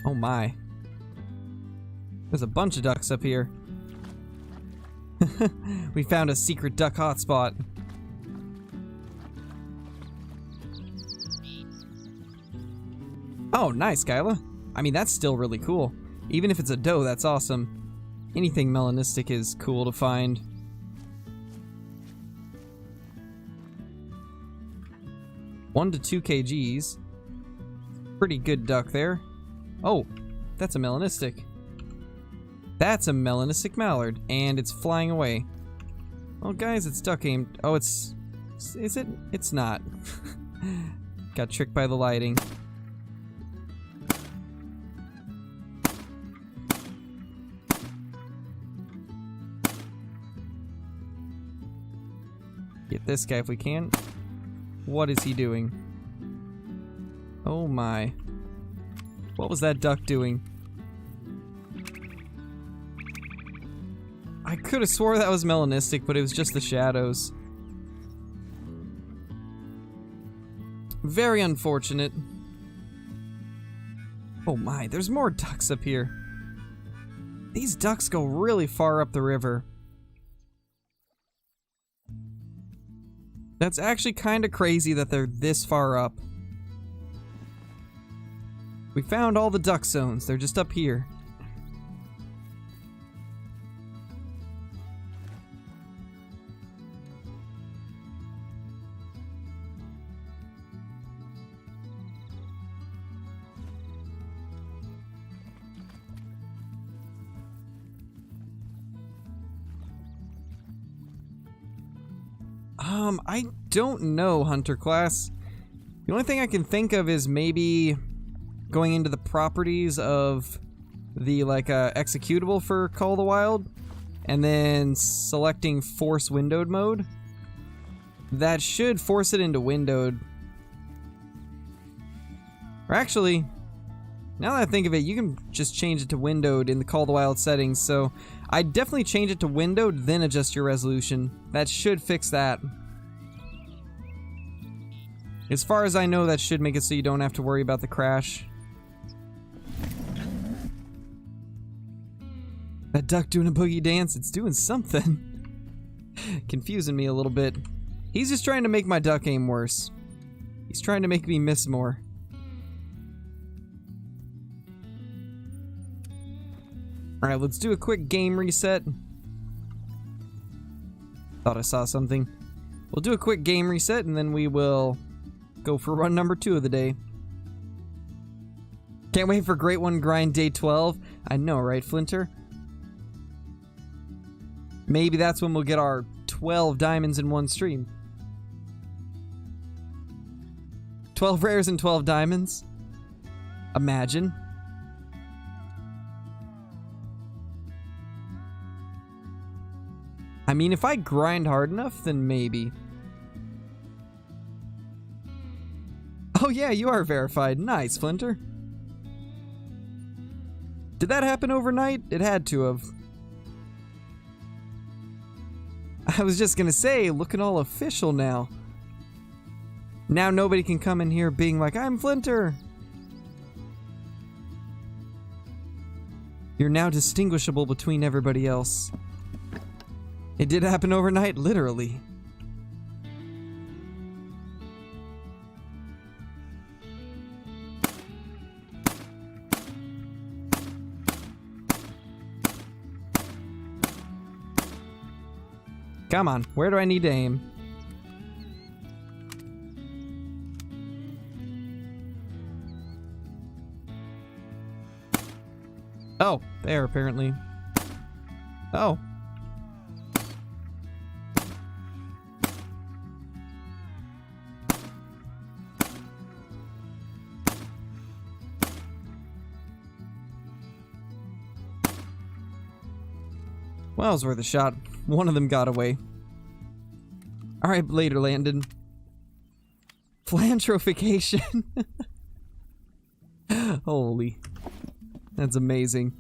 Oh my. There's a bunch of ducks up here. We found a secret duck hotspot. Oh, nice, Kyla. I mean, that's still really cool. Even if it's a doe, that's awesome. Anything melanistic is cool to find. One to 2 kgs. Pretty good duck there. Oh, that's a melanistic. That's a melanistic mallard, and it's flying away. Well, guys, it's duck aimed. Oh, it's... Is it? It's not. Got tricked by the lighting. Get this guy if we can. What is he doing? Oh my. What was that duck doing? I could have swore that was melanistic, but it was just the shadows. Very unfortunate. Oh my, there's more ducks up here. These ducks go really far up the river. That's actually kind of crazy that they're this far up. We found all the duck zones. They're just up here. I don't know, Hunter class. The only thing I can think of is maybe going into the properties of the, like, executable for Call of the Wild, and then selecting Force Windowed mode. That should force it into windowed. Or actually, now that I think of it, you can just change it to windowed in the Call of the Wild settings, so I'd definitely change it to windowed, then adjust your resolution. That should fix that. As far as I know, that should make it so you don't have to worry about the crash. That duck doing a boogie dance, it's doing something. Confusing me a little bit. He's just trying to make my duck aim worse. He's trying to make me miss more. Alright, let's do a quick game reset. Thought I saw something. We'll do a quick game reset and then we will go for run number 2 of the day. Can't wait for Great One Grind Day 12. I know, right, Flinter? Maybe that's when we'll get our 12 diamonds in one stream. 12 rares and 12 diamonds? Imagine. I mean, if I grind hard enough, then maybe. Oh yeah, you are verified. Nice, Flinter. Did that happen overnight? It had to have. I was just gonna say, looking all official now. Now nobody can come in here being like, I'm Flinter. You're now distinguishable between everybody else. It did happen overnight, literally. Come on, where do I need to aim? Oh, there apparently. Oh. Well, it was worth a shot. One of them got away. Alright, later, Landon. Philanthropication. Holy. That's amazing.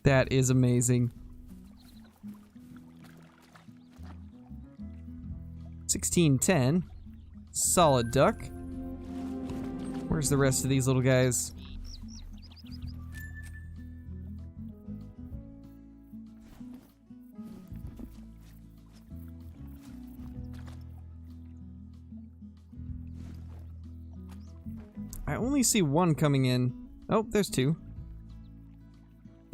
That is amazing. 1610. Solid duck. Where's the rest of these little guys? I only see one coming in. Oh, there's 2.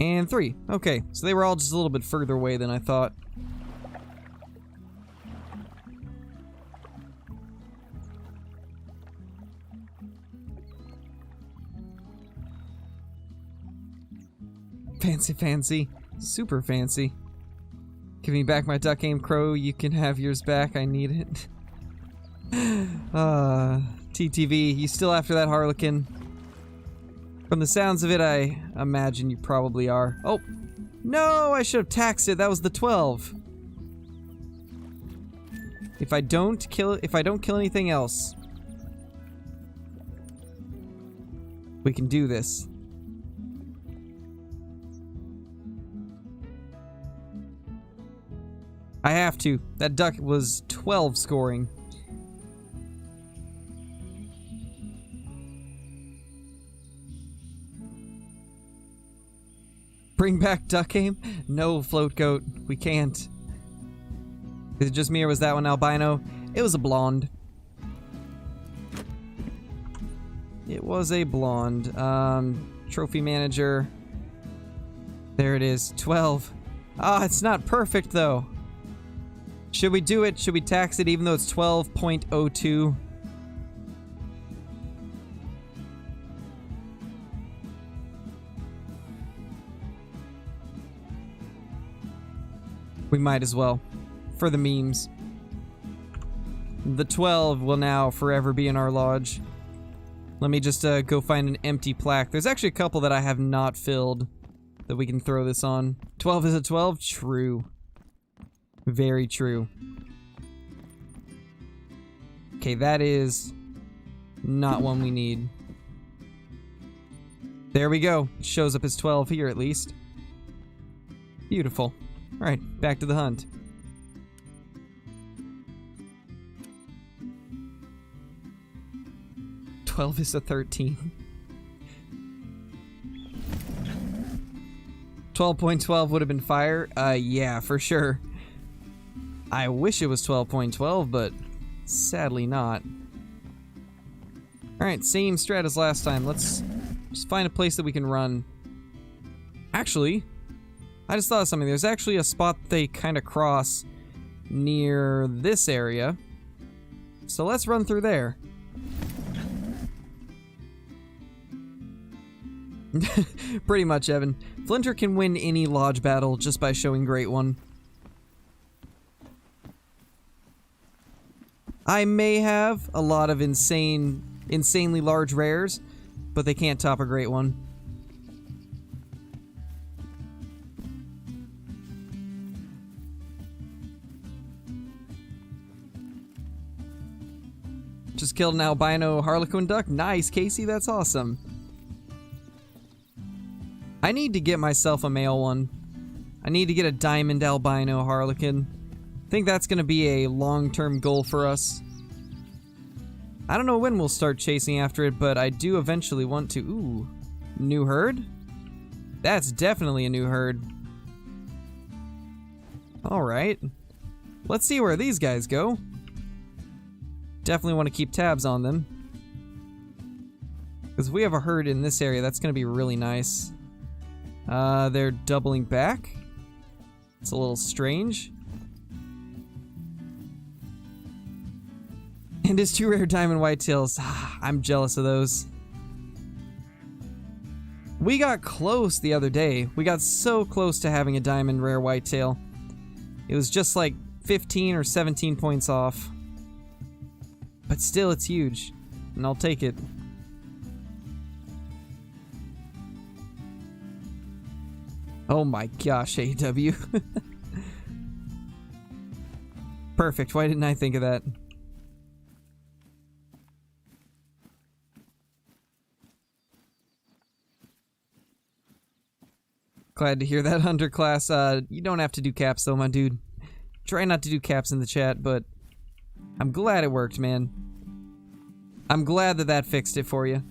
And 3. Okay, so they were all just a little bit further away than I thought. Fancy, fancy. Super fancy. Give me back my duck aim, crow. You can have yours back. I need it. TTV, you still after that harlequin? From the sounds of it, I imagine you probably are. Oh, no, I should have taxed it. That was the 12. If I don't kill anything else, we can do this. I have to. That duck was 12 scoring. Bring back duck aim? No, float goat. We can't. Is it just me or was that one albino? It was a blonde. It was a blonde. Trophy manager. There it is. 12. Ah, it's not perfect though. Should we do it? Should we tax it even though it's 12.02? We might as well. For the memes. The 12 will now forever be in our lodge. Let me just go find an empty plaque. There's actually a couple that I have not filled that we can throw this on. 12 is a 12? True. Very true. Okay, that is not one we need. There we go. It shows up as 12 here at least. Beautiful. Alright, back to the hunt. $12 is a 13. 12.12 would have been fire? Yeah, for sure. I wish it was 12.12, but sadly not. Alright, same strat as last time. Let's just find a place that we can run. Actually, I just thought of something. There's actually a spot they kind of cross near this area. So let's run through there. Pretty much, Evan. Flinter can win any lodge battle just by showing Great One. I may have a lot of insanely large rares, but they can't top a Great One. Just killed an albino harlequin duck. Nice, Casey. That's awesome. I need to get myself a male one. I need to get a diamond albino harlequin. I think that's going to be a long-term goal for us. I don't know when we'll start chasing after it, but I do eventually want to. Ooh, new herd? That's definitely a new herd. Alright. Let's see where these guys go. Definitely want to keep tabs on them. Because if we have a herd in this area, that's going to be really nice. They're doubling back. It's a little strange. And his 2 rare diamond whitetails. I'm jealous of those. We got close the other day. We got so close to having a diamond rare whitetail. It was just like 15 or 17 points off. But still, it's huge. And I'll take it. Oh my gosh, AW. Perfect. Why didn't I think of that? Glad to hear that, underclass. You don't have to do caps though, my dude. Try not to do caps in the chat, but I'm glad it worked, man. I'm glad that that fixed it for you.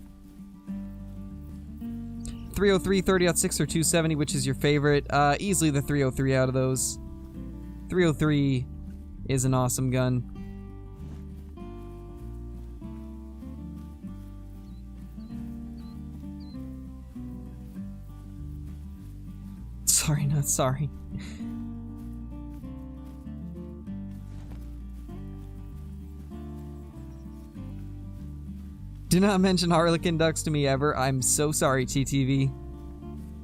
303, 30.6, or 270, which is your favorite? Easily the 303 out of those. 303 is an awesome gun. Sorry, not sorry. Do not mention harlequin ducks to me ever. I'm so sorry, TTV.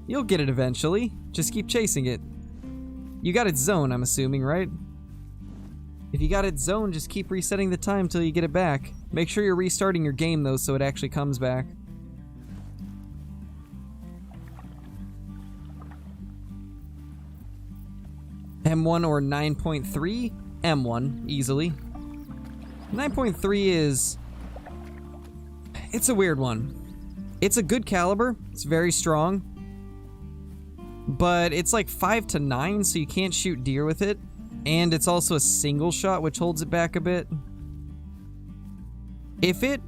You'll get it eventually. Just keep chasing it. You got its zone, I'm assuming, right? If you got its zone, just keep resetting the time till you get it back. Make sure you're restarting your game, though, so it actually comes back. M1 or 9.3? M1, easily. 9.3 is... It's a weird one. It's a good caliber. It's very strong. But it's like 5 to 9, so you can't shoot deer with it. And it's also a single shot, which holds it back a bit. If it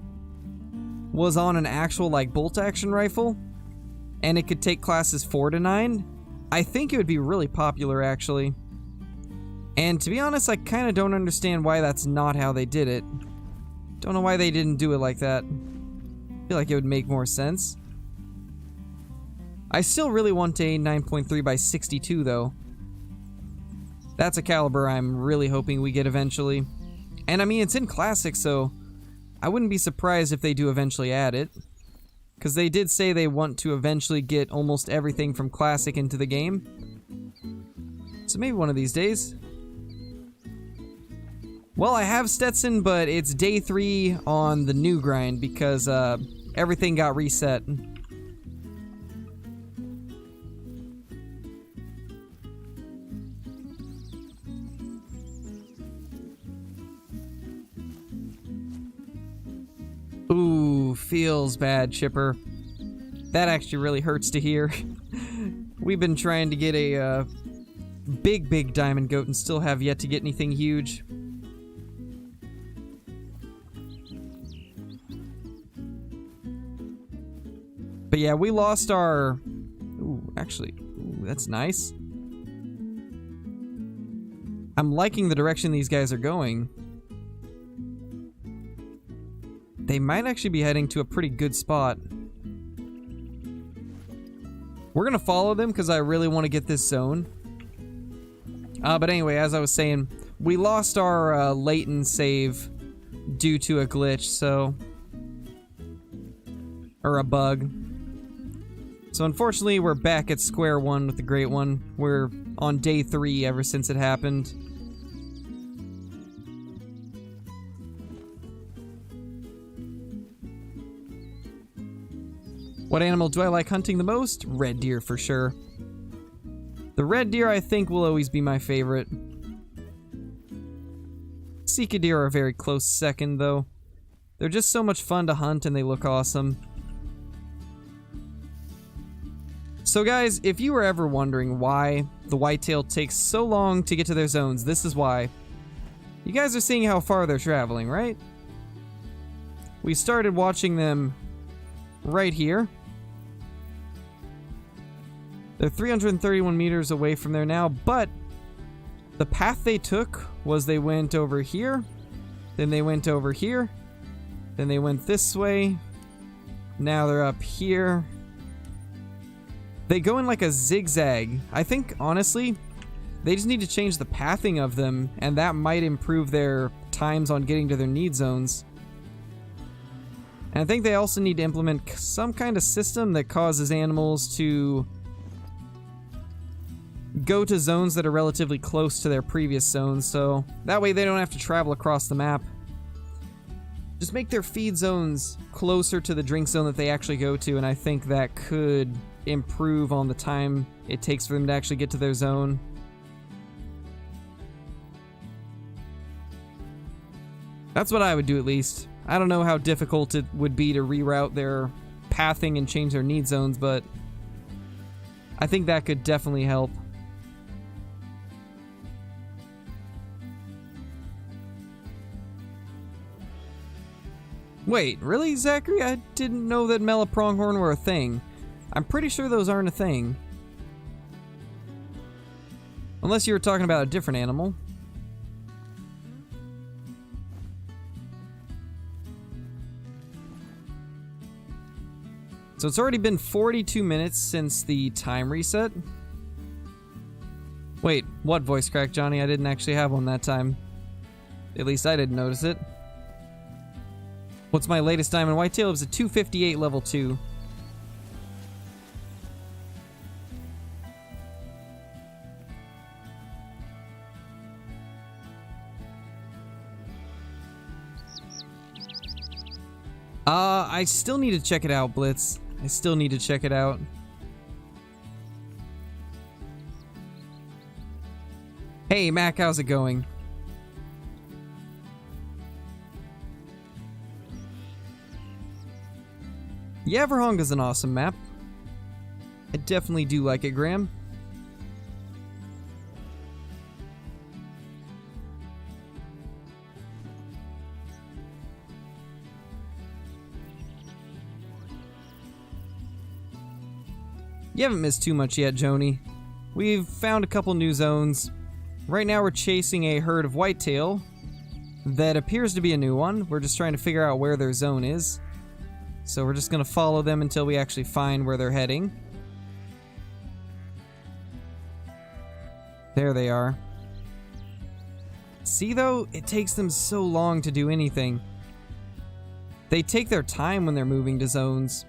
was on an actual, like, bolt-action rifle, and it could take classes 4 to 9, I think it would be really popular, actually. And to be honest, I kind of don't understand why that's not how they did it. Don't know why they didn't do it like that. I feel like it would make more sense. I still really want a 9.3 by 62, though. That's a caliber I'm really hoping we get eventually. And I mean, it's in Classic, so I wouldn't be surprised if they do eventually add it. Because they did say they want to eventually get almost everything from Classic into the game. So maybe one of these days. Well, I have Stetson, but it's day 3 on the new grind because everything got reset. Ooh, feels bad, Chipper. That actually really hurts to hear. We've been trying to get a big diamond goat and still have yet to get anything huge. But yeah, we lost our... Ooh, actually, ooh, that's nice. I'm liking the direction these guys are going. They might actually be heading to a pretty good spot. We're gonna follow them because I really want to get this zone. But anyway, as I was saying, we lost our latent save due to a glitch, so... Or a bug. So unfortunately, we're back at square one with the Great One. We're on day 3 ever since it happened. What animal do I like hunting the most? Red deer, for sure. The red deer, I think, will always be my favorite. Sika deer are a very close second, though. They're just so much fun to hunt, and they look awesome. So guys, if you were ever wondering why the whitetail takes so long to get to their zones, this is why. You guys are seeing how far they're traveling, right? We started watching them right here. They're 331 meters away from there now, but the path they took was they went over here, then they went over here, then they went this way, now they're up here. They go in like a zigzag. I think, honestly, they just need to change the pathing of them, and that might improve their times on getting to their need zones. And I think they also need to implement some kind of system that causes animals to go to zones that are relatively close to their previous zones, so that way they don't have to travel across the map. Just make their feed zones closer to the drink zone that they actually go to, and I think that could improve on the time it takes for them to actually get to their zone. That's what I would do, at least. I don't know how difficult it would be to reroute their pathing and change their need zones, but I think that could definitely help. Wait, really, Zachary? I didn't know that Mela pronghorn were a thing. I'm pretty sure those aren't a thing. Unless you were talking about a different animal. So it's already been 42 minutes since the time reset. Wait, what voice crack, Johnny? I didn't actually have one that time. At least I didn't notice it. What's my latest diamond whitetail? It was a 258 level 2. I still need to check it out, Blitz. I still need to check it out. Hey, Mac, how's it going? Yeah, Verhonga's an awesome map. I definitely do like it, Graham. You haven't missed too much yet, Joni. We've found a couple new zones. Right now we're chasing a herd of whitetail that appears to be a new one. We're just trying to figure out where their zone is. So we're just going to follow them until we actually find where they're heading. There they are. See though, it takes them so long to do anything. They take their time when they're moving to zones.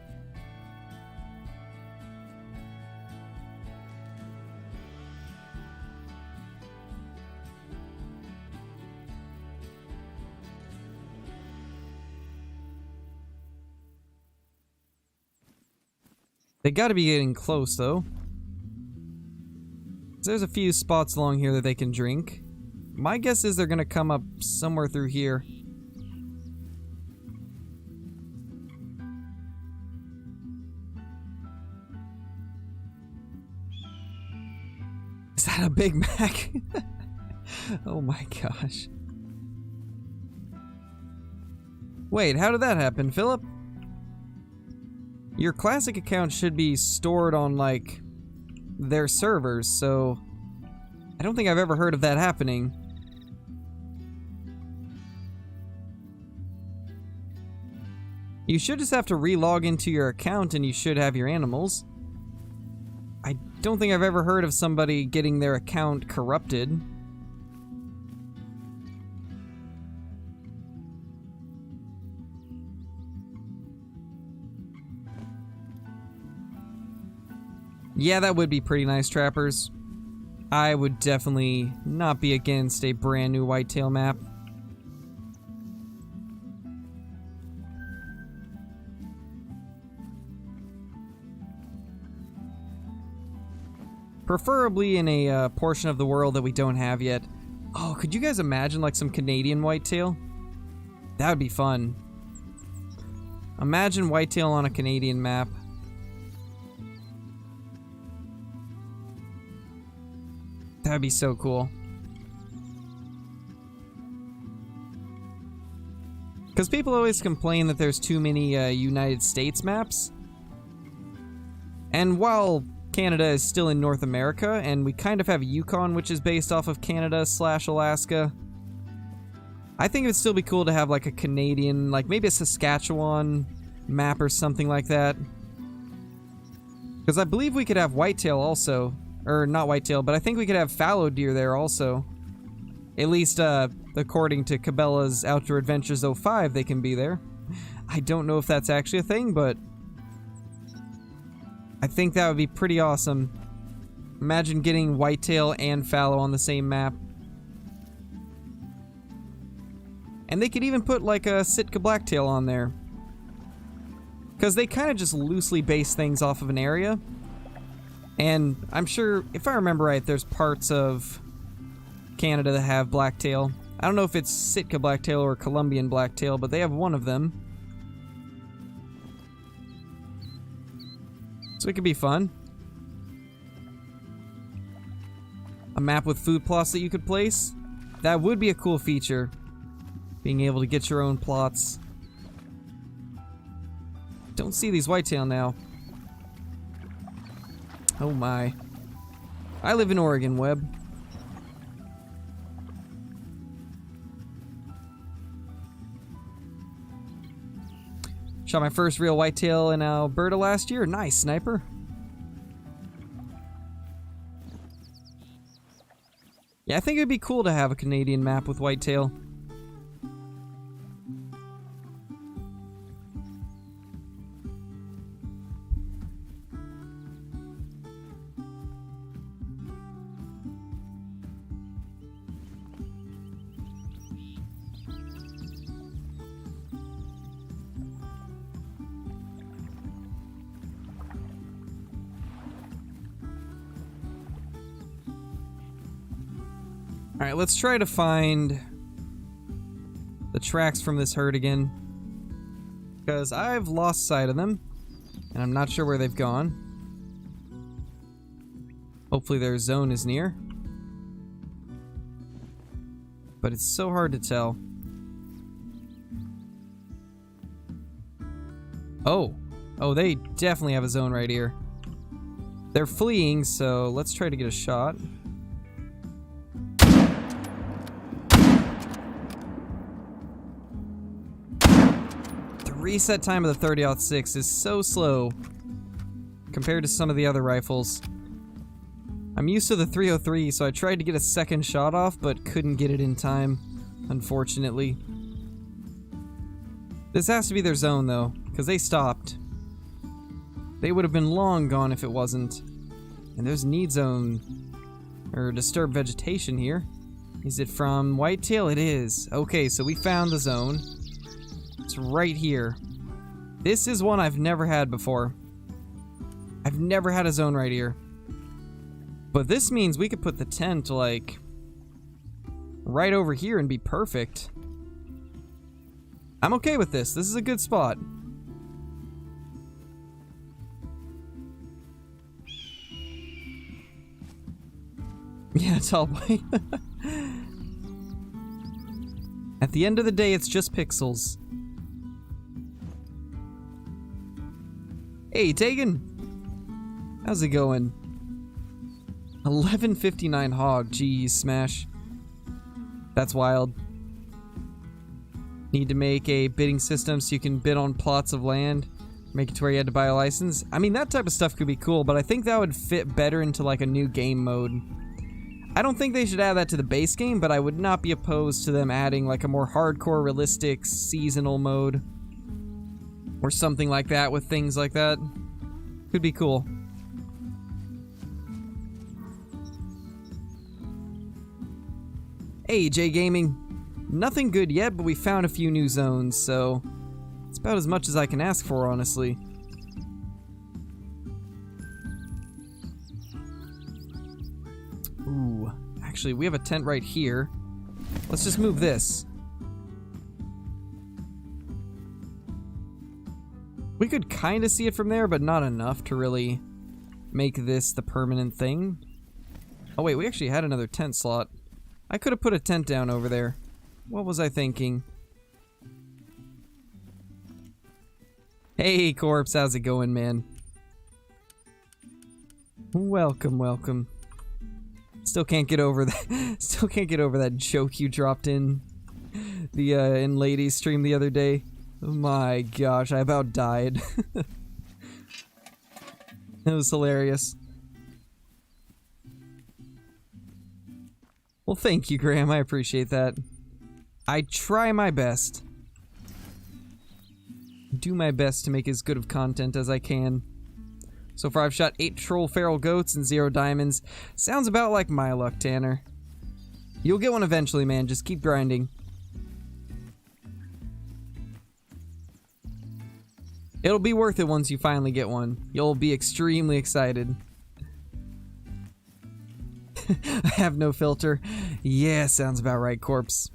They gotta be getting close, though. There's a few spots along here that they can drink. My guess is they're gonna come up somewhere through here. Is that a Big Mac? Oh my gosh. Wait, how did that happen, Philip? Your classic account should be stored on, like, their servers, so I don't think I've ever heard of that happening. You should just have to re-log into your account and you should have your animals. I don't think I've ever heard of somebody getting their account corrupted. Yeah, that would be pretty nice, trappers. I would definitely not be against a brand new whitetail map. Preferably in a portion of the world that we don't have yet. Oh, could you guys imagine like some Canadian whitetail? That would be fun. Imagine whitetail on a Canadian map. That'd be so cool. Because people always complain that there's too many United States maps. And while Canada is still in North America, and we kind of have Yukon, which is based off of Canada/Alaska, I think it would still be cool to have like a Canadian, like maybe a Saskatchewan map or something like that. Because I believe we could have whitetail also. Or not whitetail, but I think we could have fallow deer there also. At least, according to Cabela's Outdoor Adventures 05, they can be there. I don't know if that's actually a thing, but I think that would be pretty awesome. Imagine getting whitetail and fallow on the same map. And they could even put like a Sitka blacktail on there. Because they kind of just loosely base things off of an area. And I'm sure, if I remember right, there's parts of Canada that have blacktail. I don't know if it's Sitka blacktail or Columbian blacktail, but they have one of them. So it could be fun. A map with food plots that you could place. That would be a cool feature. Being able to get your own plots. Don't see these whitetail now. Oh my. I live in Oregon, Webb. Shot my first real whitetail in Alberta last year. Nice, sniper. Yeah, I think it'd be cool to have a Canadian map with whitetail. Alright, let's try to find the tracks from this herd again. Because I've lost sight of them, and I'm not sure where they've gone. Hopefully their zone is near. But it's so hard to tell. Oh, they definitely have a zone right here. They're fleeing, so let's try to get a shot. The reset time of the 30-06 is so slow compared to some of the other rifles. I'm used to the 303, so I tried to get a second shot off, but couldn't get it in time, unfortunately. This has to be their zone, though, because they stopped. They would have been long gone if it wasn't. And there's need zone, or disturbed vegetation here. Is it from Whitetail? It is. Okay, so we found the zone. It's right here. This is one I've never had before. I've never had a zone right here. But this means we could put the tent, like, right over here and be perfect. I'm okay with this. This is a good spot. Yeah, tall boy. At the end of the day, it's just pixels. Hey, Tegan. How's it going? 1159 hog. Geez, smash. That's wild. Need to make a bidding system so you can bid on plots of land. Make it to where you had to buy a license. I mean, that type of stuff could be cool, but I think that would fit better into like a new game mode. I don't think they should add that to the base game, but I would not be opposed to them adding like a more hardcore, realistic, seasonal mode. Or something like that with things like that. Could be cool. Hey, J Gaming. Nothing good yet, but we found a few new zones, so it's about as much as I can ask for, honestly. Ooh, actually, we have a tent right here. Let's just move this. We could kind of see it from there, but not enough to really make this the permanent thing. Oh wait, we actually had another tent slot. I could have put a tent down over there. What was I thinking? Hey, Corpse, how's it going, man? Welcome, welcome. Still can't get over that. Still can't get over that joke you dropped in the in Ladies stream the other day. Oh my gosh, I about died. It was hilarious. Well, thank you, Graham. I appreciate that. I try my best. Do my best to make as good of content as I can. So far I've shot 8 troll feral goats and 0 diamonds. Sounds about like my luck, Tanner. You'll get one eventually, man. Just keep grinding. It'll be worth it once you finally get one. You'll be extremely excited. I have no filter. Yeah, sounds about right, Corpse.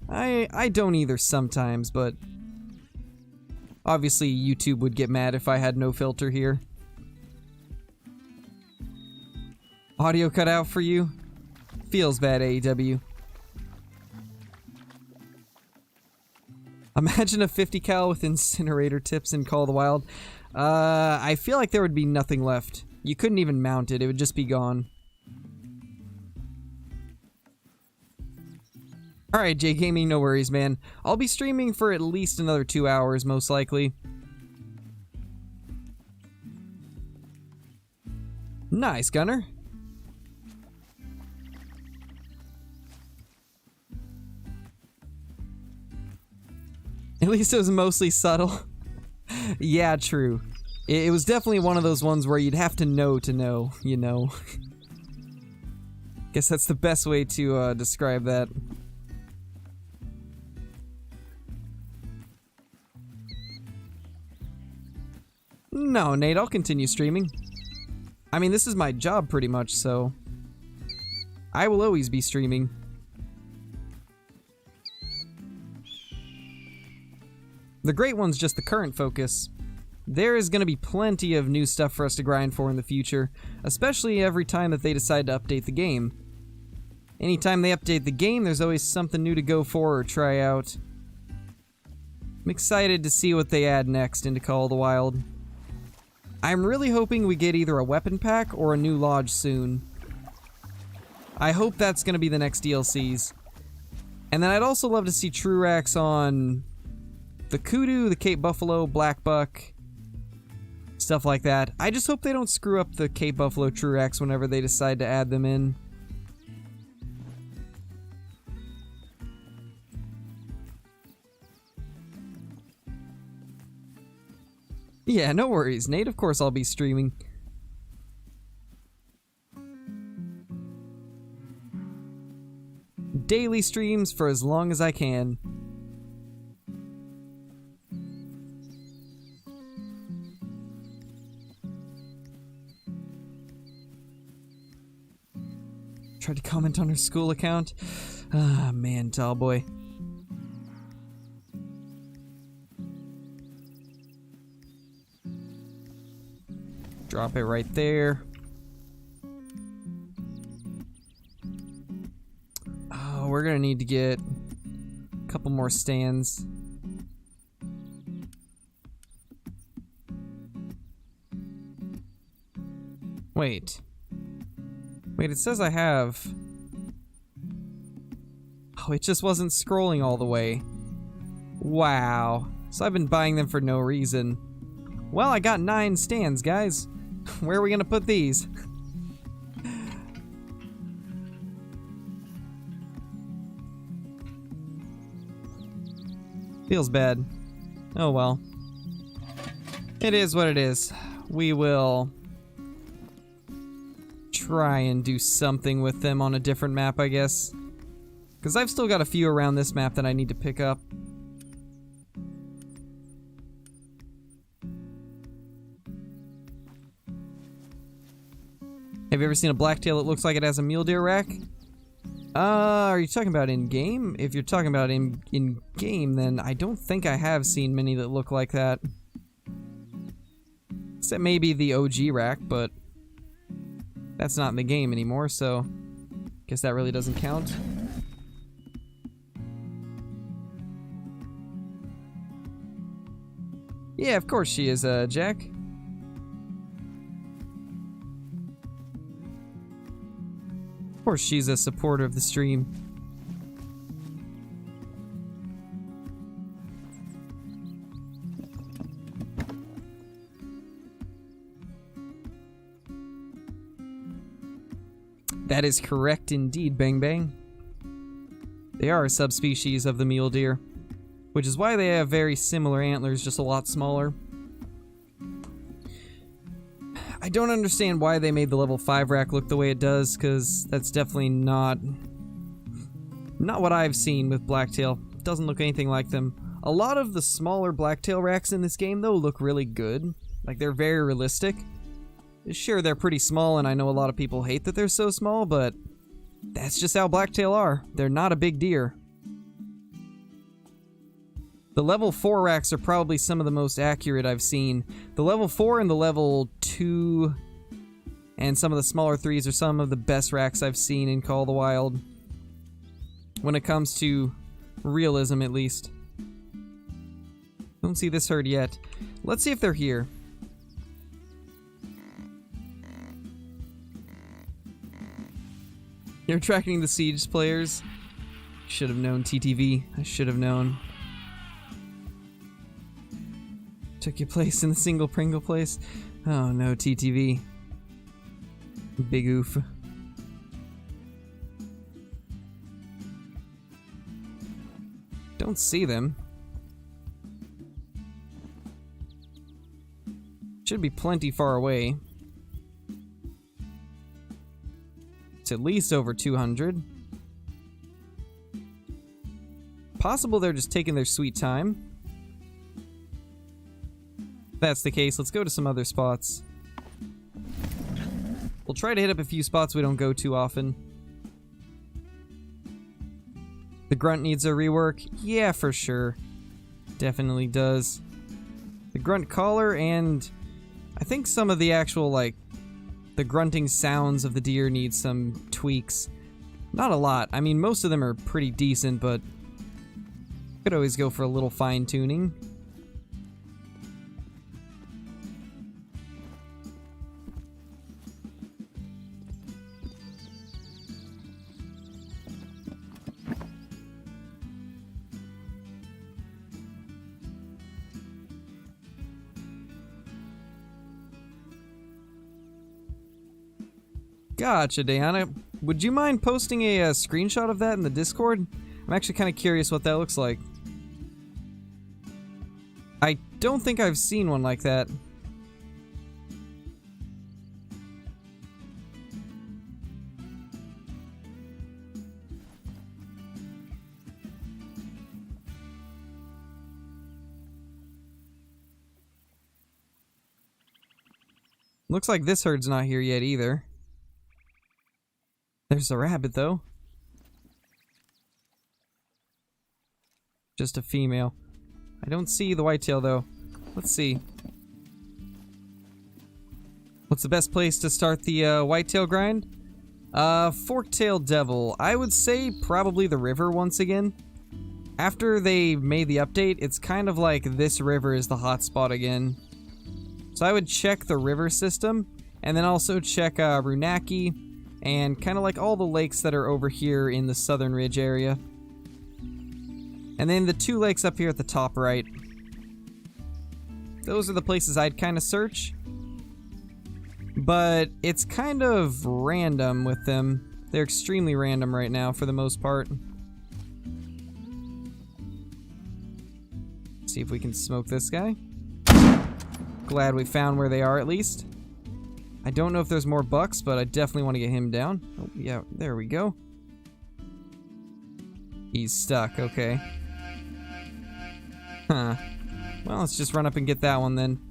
I don't either sometimes, but obviously YouTube would get mad if I had no filter here. Audio cut out for you? Feels bad, AEW. Imagine a 50 cal with incinerator tips in Call of the Wild. I feel like there would be nothing left. You couldn't even mount it, it would just be gone. Alright, J Gaming, no worries, man. I'll be streaming for at least another 2 hours, most likely. Nice, Gunner. At least it was mostly subtle. Yeah, true. It was definitely one of those ones where you'd have to know, you know. Guess that's the best way to describe that. No, Nate, I'll continue streaming. I mean, this is my job pretty much, so I will always be streaming. The Great One's just the current focus. There is going to be plenty of new stuff for us to grind for in the future, especially every time that they decide to update the game. Anytime they update the game, there's always something new to go for or try out. I'm excited to see what they add next into Call of the Wild. I'm really hoping we get either a weapon pack or a new lodge soon. I hope that's going to be the next DLCs. And then I'd also love to see true racks on the Kudu, the Cape Buffalo, Black Buck, stuff like that. I just hope they don't screw up the Cape Buffalo true racks whenever they decide to add them in. Yeah, no worries, Nate. Of course I'll be streaming. Daily streams for as long as I can. Tried to comment on her school account. Ah, man, tall boy. Drop it right there. Oh, we're gonna need to get a couple more stands. Wait, it says I have... Oh, it just wasn't scrolling all the way. Wow. So I've been buying them for no reason. Well, I got 9 stands, guys. Where are we gonna put these? Feels bad. Oh well. It is what it is. We will try and do something with them on a different map, I guess. Because I've still got a few around this map that I need to pick up. Have you ever seen a blacktail that looks like it has a mule deer rack? Are you talking about in-game? If you're talking about in-game, then I don't think I have seen many that look like that. Except maybe the OG rack, but that's not in the game anymore, so guess that really doesn't count. Yeah, of course she is, Jack. Of course she's a supporter of the stream. That is correct indeed, Bang Bang. They are a subspecies of the mule deer, which is why they have very similar antlers, just a lot smaller. I don't understand why they made the level 5 rack look the way it does, because that's definitely not what I've seen with blacktail. It doesn't look anything like them. A lot of the smaller blacktail racks in this game, though, look really good. Like, they're very realistic. Sure, they're pretty small, and I know a lot of people hate that they're so small, but that's just how blacktail are. They're not a big deer. The level 4 racks are probably some of the most accurate I've seen. The level 4 and the level 2 and some of the smaller 3s are some of the best racks I've seen in Call of the Wild. When it comes to realism, at least. Don't see this herd yet. Let's see if they're here. You're tracking the Siege players? Should have known, TTV. I should have known. Took your place in the single Pringle place. Oh no, TTV. Big oof. Don't see them. Should be plenty far away. It's at least over 200. Possible they're just taking their sweet time. If that's the case, let's go to some other spots. We'll try to hit up a few spots we don't go too often. The grunt needs a rework. Yeah, for sure. Definitely does. The grunt collar and I think some of the actual, like, the grunting sounds of the deer need some tweaks. Not a lot. I mean, most of them are pretty decent, but could always go for a little fine-tuning. Gotcha, Diana. Would you mind posting a screenshot of that in the Discord? I'm actually kind of curious what that looks like. I don't think I've seen one like that. Looks like this herd's not here yet either. There's a rabbit, though. Just a female. I don't see the whitetail, though. Let's see. What's the best place to start the whitetail grind? Fork-tailed devil. I would say probably the river once again. After they made the update, it's kind of like this river is the hotspot again. So I would check the river system, and then also check Runaki, and kind of like all the lakes that are over here in the Southern Ridge area. And then the 2 lakes up here at the top right. Those are the places I'd kind of search. But it's kind of random with them. They're extremely random right now for the most part. Let's see if we can smoke this guy. Glad we found where they are at least. I don't know if there's more bucks, but I definitely want to get him down. Oh, yeah, there we go. He's stuck, okay. Huh. Well, let's just run up and get that one then.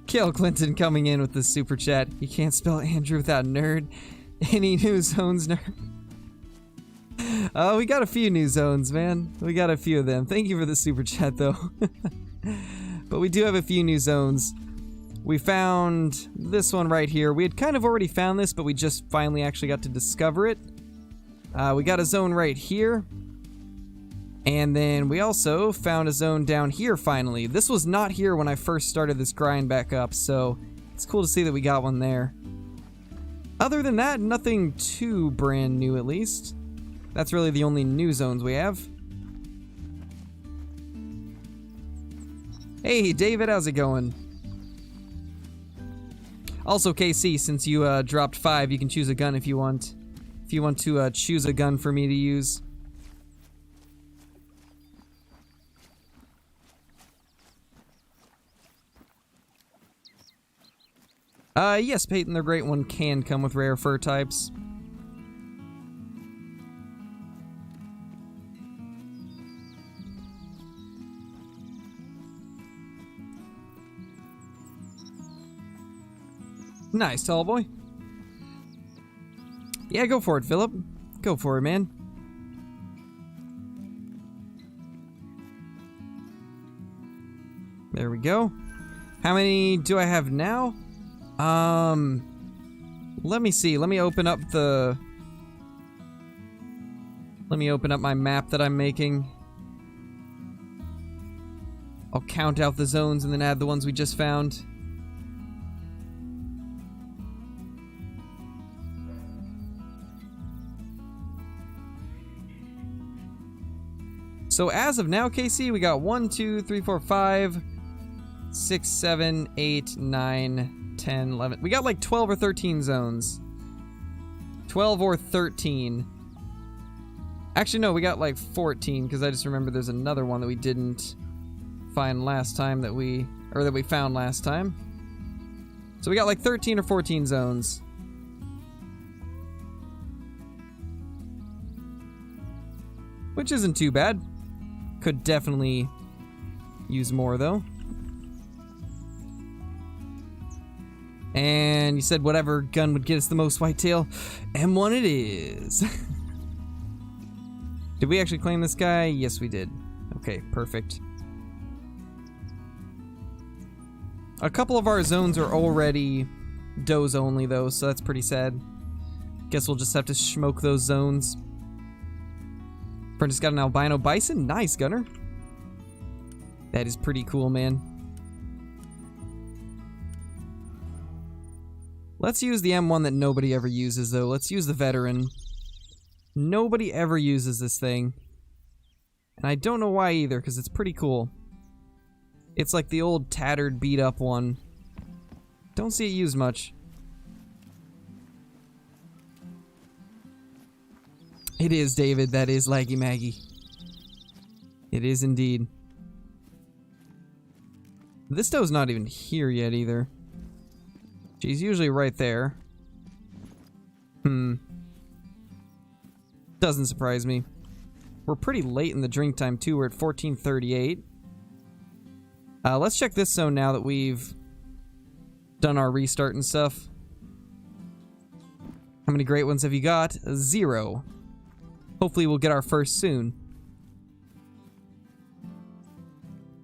Kill Clinton coming in with the super chat. You can't spell Andrew without nerd. Any new zones, nerd? Oh, we got a few new zones, man. We got a few of them. Thank you for the super chat, though. But we do have a few new zones. We found this one right here. We had kind of already found this, but we just finally actually got to discover it. We got a zone right here. And then we also found a zone down here finally. This was not here when I first started this grind back up, so it's cool to see that we got one there. Other than that, nothing too brand new at least. That's really the only new zones we have. Hey David, how's it going? Also KC, since you dropped 5, you can choose a gun if you want. If you want to choose a gun for me to use. Yes, Peyton the Great One can come with rare fur types. Nice, tall boy. Yeah, go for it, Philip. Go for it, man. There we go. How many do I have now? Let me see. Let me open up my map that I'm making. I'll count out the zones and then add the ones we just found. So as of now, KC, we got 1, 2, 3, 4, 5, 6, 7, 8, 9, 10, 11. We got like 12 or 13 zones. 12 or 13. Actually, no, we got like 14 because I just remember there's another one that we didn't find last time that we found last time. So we got like 13 or 14 zones. Which isn't too bad. Could definitely use more though. And you said whatever gun would get us the most whitetail. M1 it is. Did we actually claim this guy? Yes, we did. Okay, perfect. A couple of our zones are already does only, though, so that's pretty sad. Guess we'll just have to smoke those zones. Friend just got an albino bison. Nice, Gunner. That is pretty cool, man. Let's use the M1 that nobody ever uses, though. Let's use the veteran. Nobody ever uses this thing. And I don't know why either, because it's pretty cool. It's like the old tattered, beat-up one. Don't see it used much. It is, David. That is Laggy Maggie. It is indeed. This doe's not even here yet either. She's usually right there. Doesn't surprise me. We're pretty late in the drink time too. We're at 14:38. Let's check this zone now that we've done our restart and stuff. How many great ones have you got? 0. Hopefully we'll get our first soon.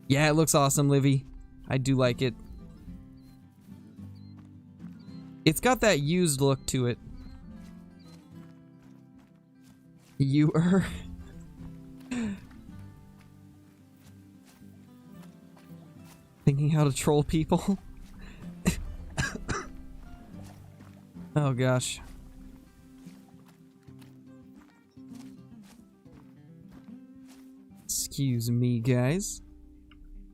Yeah, it looks awesome, Livy. I do like it. It's got that used look to it. You are... thinking how to troll people? Oh gosh. Excuse me, guys.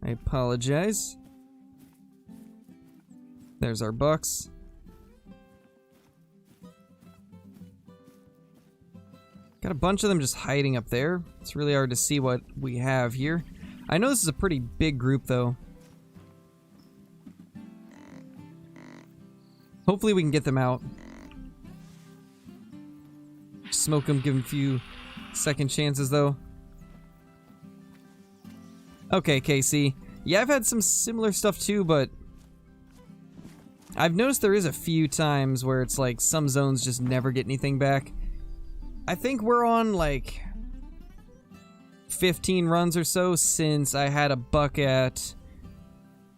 I apologize. There's our bucks. Got a bunch of them just hiding up there. It's really hard to see what we have here. I know this is a pretty big group, though. Hopefully we can get them out. Smoke them, give them a few second chances, though. Okay, Casey. Yeah, I've had some similar stuff, too, but... I've noticed there is a few times where it's like some zones just never get anything back. I think we're on like 15 runs or so since I had a buck at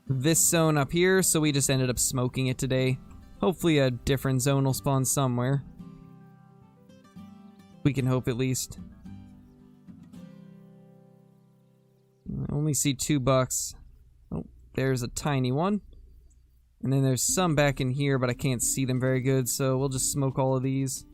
this zone up here, so we just ended up smoking it today. Hopefully a different zone will spawn somewhere. We can hope at least. I only see 2 bucks. Oh, there's a tiny one. And then there's some back in here, but I can't see them very good, so we'll just smoke all of these.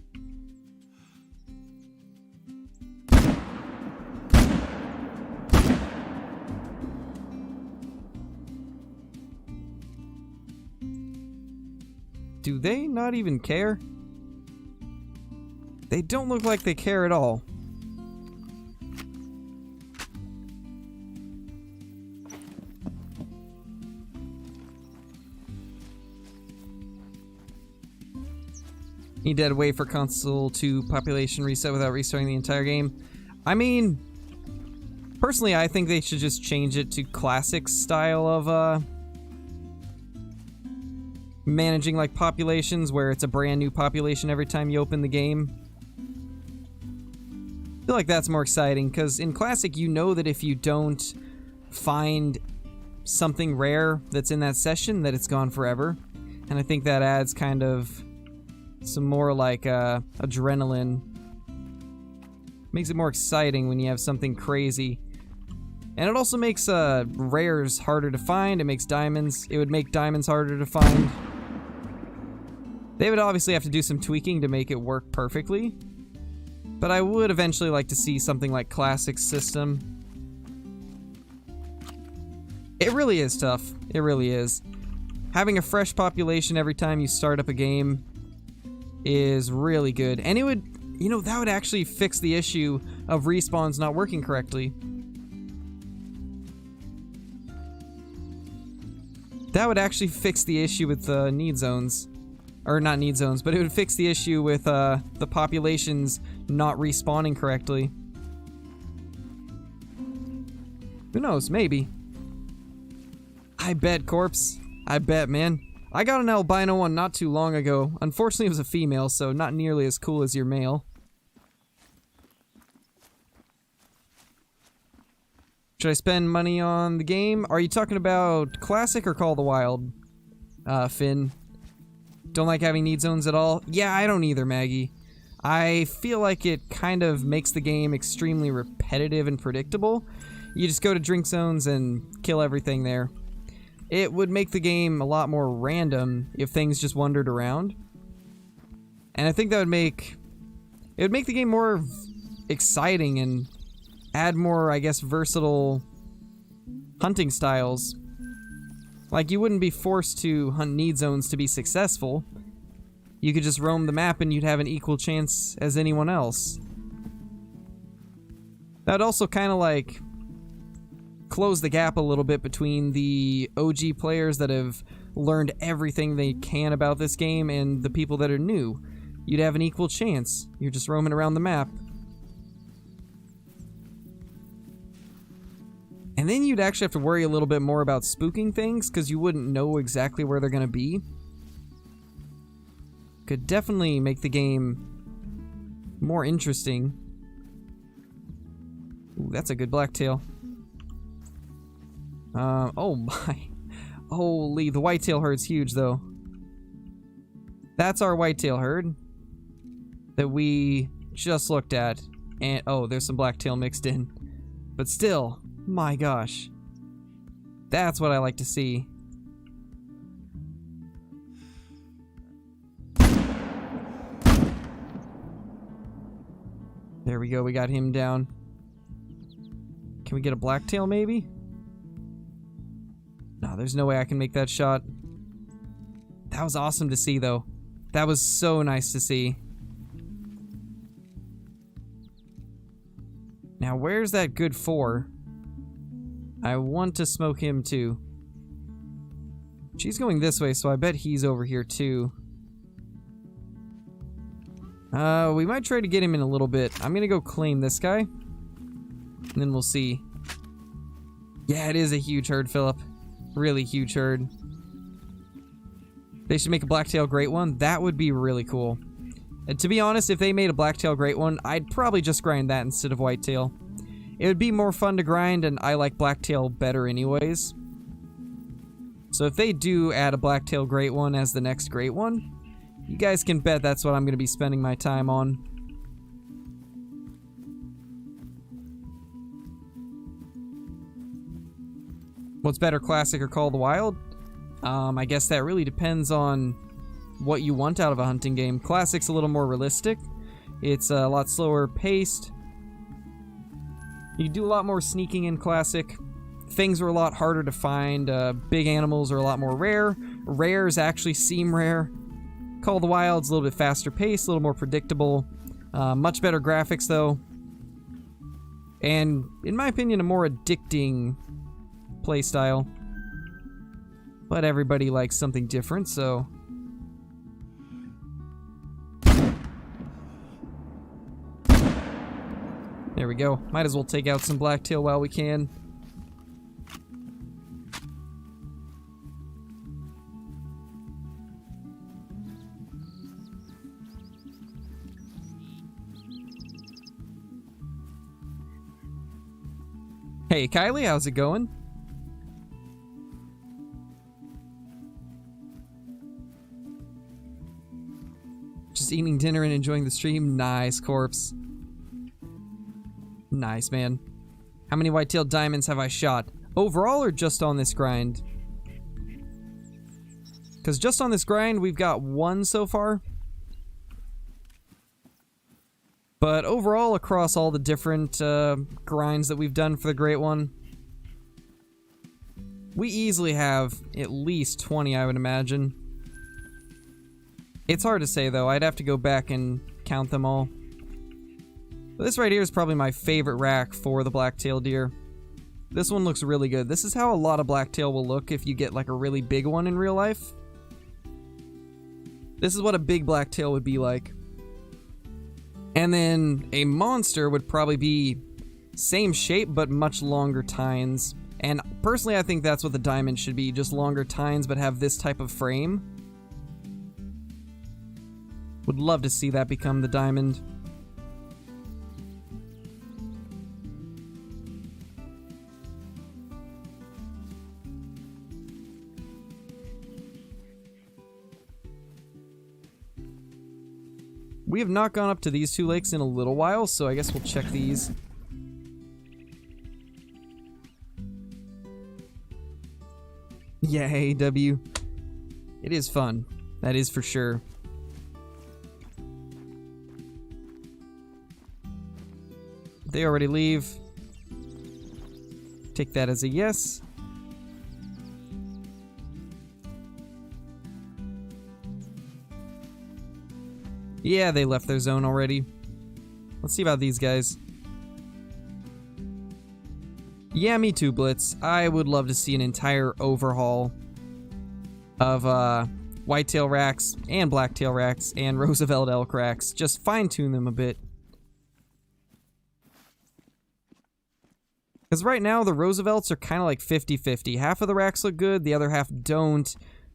Do they not even care? They don't look like they care at all. Need to wait for console to population reset without restarting the entire game. I mean, personally, I think they should just change it to classic style of managing like populations, where it's a brand new population every time you open the game. I feel like that's more exciting, because in classic you know that if you don't find something rare that's in that session, that it's gone forever. And I think that adds kind of some more like adrenaline. Makes it more exciting when you have something crazy. And it also makes rares harder to find. It makes diamonds. It would make diamonds harder to find. They would obviously have to do some tweaking to make it work perfectly. But I would eventually like to see something like classic system. It really is tough. It really is. Having a fresh population every time you start up a game is really good. And it would, you know, that would actually fix the issue of respawns not working correctly. That would actually fix the issue with the need zones. Or not need zones, but it would fix the issue with the populations not respawning correctly. Who knows? Maybe. I bet, Corpse. I bet, man. I got an albino one not too long ago. Unfortunately, it was a female, so not nearly as cool as your male. Should I spend money on the game? Are you talking about Classic or Call of the Wild, Finn? Don't like having need zones at all? Yeah, I don't either, Maggie. I feel like it kind of makes the game extremely repetitive and predictable. You just go to drink zones and kill everything there. It would make the game a lot more random if things just wandered around. And I think that would make... it would make the game more exciting and add more, I guess, versatile hunting styles. Like, you wouldn't be forced to hunt need zones to be successful. You could just roam the map and you'd have an equal chance as anyone else. That'd also kind of like close the gap a little bit between the OG players that have learned everything they can about this game and the people that are new. You'd have an equal chance. You're just roaming around the map. And then you'd actually have to worry a little bit more about spooking things because you wouldn't know exactly where they're going to be. Could definitely make the game more interesting. Ooh, that's a good blacktail. Oh my. Holy, the whitetail herd's huge though. That's our whitetail herd that we just looked at. And oh, there's some blacktail mixed in. But still, my gosh. That's what I like to see. There we go, we got him down. Can we get a blacktail maybe? No, there's no way I can make that shot. That was awesome to see though. That was so nice to see. Now where's that good 4? I want to smoke him too. She's going this way, so I bet he's over here too. We might try to get him in a little bit. I'm gonna go claim this guy. And then we'll see. Yeah, it is a huge herd, Philip. Really huge herd. They should make a blacktail great one. That would be really cool. And to be honest, if they made a blacktail great one, I'd probably just grind that instead of whitetail. It would be more fun to grind, and I like blacktail better anyways. So if they do add a blacktail great one as the next great one, you guys can bet that's what I'm going to be spending my time on. What's better, Classic or Call of the Wild? I guess that really depends on what you want out of a hunting game. Classic's a little more realistic. It's a lot slower paced. You do a lot more sneaking in Classic. Things are a lot harder to find. Big animals are a lot more rare. Rares actually seem rare. Call of the Wild's a little bit faster paced, a little more predictable. Much better graphics though. And, in my opinion, a more addicting playstyle. But everybody likes something different, so... There we go. Might as well take out some blacktail while we can. Hey, Kylie, how's it going? Just eating dinner and enjoying the stream. Nice, Corpse. Nice, man. How many white-tailed diamonds have I shot? Overall or just on this grind? Because just on this grind, we've got 1 so far. But overall, across all the different grinds that we've done for the Great One, we easily have at least 20, I would imagine. It's hard to say, though. I'd have to go back and count them all. But this right here is probably my favorite rack for the blacktail deer. This one looks really good. This is how a lot of blacktail will look if you get like a really big one in real life. This is what a big blacktail would be like. And then a monster would probably be same shape but much longer tines. And personally I think that's what the diamond should be, just longer tines but have this type of frame. Would love to see that become the diamond. We have not gone up to these two lakes in a little while, so I guess we'll check these. Yeah, AW. It is fun. That is for sure. They already leave. Take that as a yes. Yeah, they left their zone already. Let's see about these guys. Yeah, me too, Blitz. I would love to see an entire overhaul of whitetail racks and blacktail racks and Roosevelt elk racks. Just fine-tune them a bit. Because right now, the Roosevelts are kind of like 50-50. Half of the racks look good, the other half don't.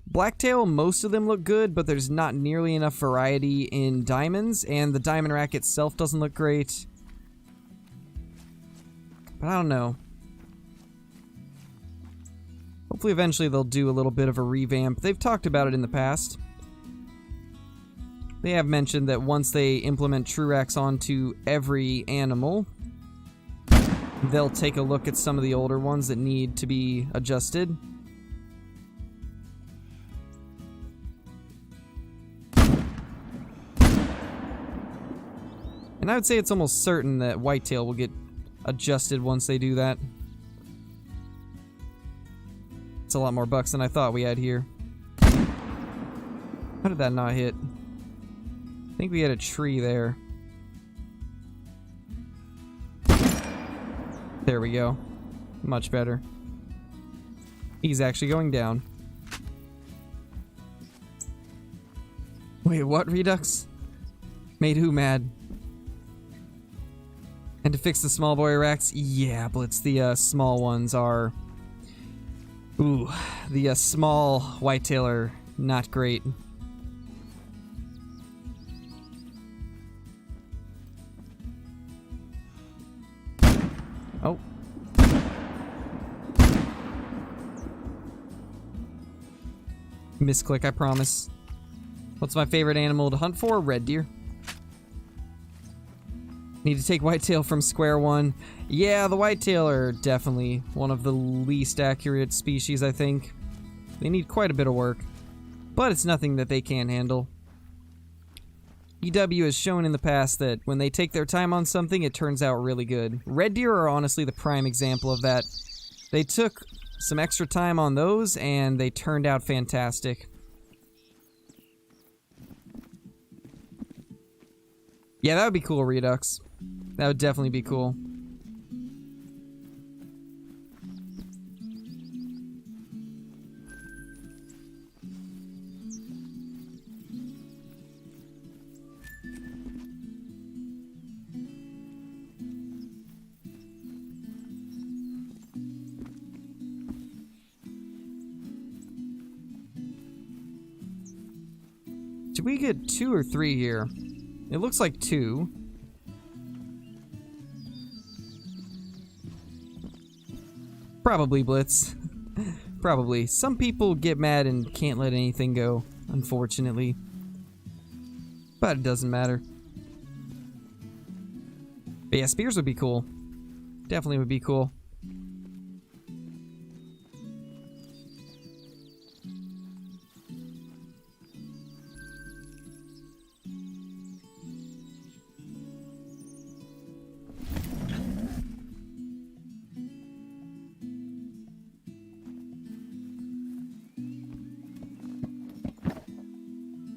Blacktail, most of them look good, but there's not nearly enough variety in diamonds, and the diamond rack itself doesn't look great. But I don't know. Hopefully eventually they'll do a little bit of a revamp. They've talked about it in the past. They have mentioned that once they implement true racks onto every animal, they'll take a look at some of the older ones that need to be adjusted. And I would say it's almost certain that whitetail will get adjusted once they do that. It's a lot more bucks than I thought we had here. How did that not hit? I think we had a tree there. There we go. Much better. He's actually going down. Wait, what, Redux? Made who mad? And to fix the small boy racks? Yeah, Blitz, the small ones are... Ooh, the small whitetail are not great. Oh. Misclick, I promise. What's my favorite animal to hunt for? Red deer. Need to take whitetail from square one. Yeah, the whitetail are definitely one of the least accurate species, I think. They need quite a bit of work, but it's nothing that they can't handle. EW has shown in the past that when they take their time on something, it turns out really good. Red deer are honestly the prime example of that. They took some extra time on those, and they turned out fantastic. Yeah, that would be cool, Redux. That would definitely be cool. Did we get 2 or 3 here? It looks like 2. Probably, Blitz. Probably. Some people get mad and can't let anything go, unfortunately. But it doesn't matter. But yeah, spears would be cool. Definitely would be cool.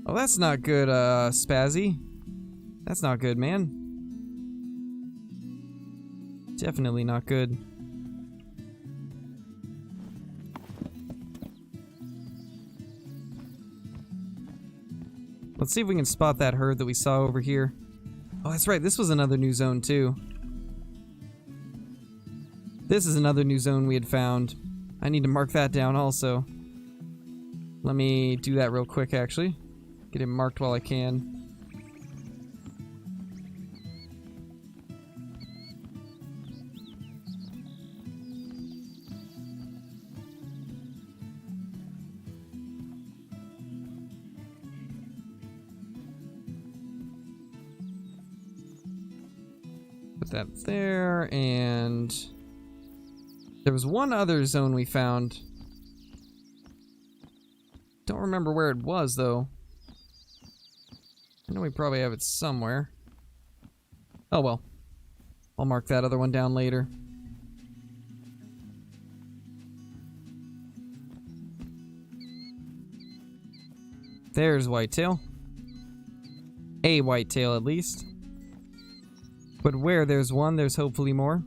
Oh, that's not good, Spazzy. That's not good, man. Definitely not good. Let's see if we can spot that herd that we saw over here. Oh, that's right. This was another new zone, too. This is another new zone we had found. I need to mark that down also. Let me do that real quick, actually. Get it marked while I can. put that there, and there was one other zone we found. Don't remember where it was, though. I know we probably have it somewhere. Oh well. I'll mark that other one down later. There's whitetail. A whitetail, at least. But where there's one, there's hopefully more.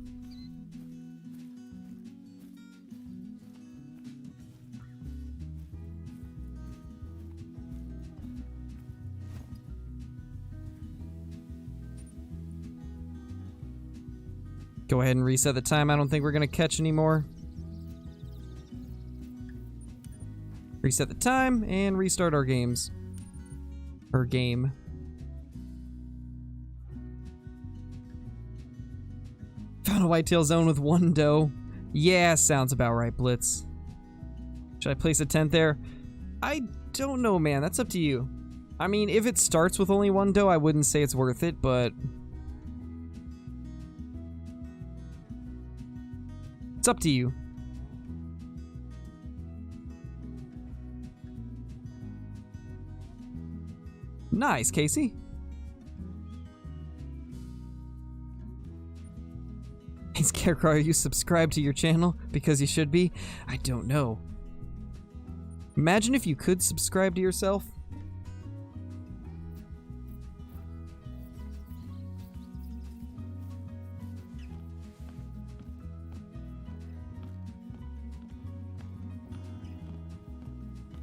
Go ahead and reset the time. I don't think we're going to catch any more. Reset the time and restart our games. Or game. Found a whitetail zone with one doe. Yeah, sounds about right, Blitz. Should I place a tent there? I don't know, man. That's up to you. I mean, if it starts with only one doe, I wouldn't say it's worth it, but it's up to you. Nice, Casey. Hey, Scarecrow, are you subscribed to your channel? Because you should be? I don't know. Imagine if you could subscribe to yourself.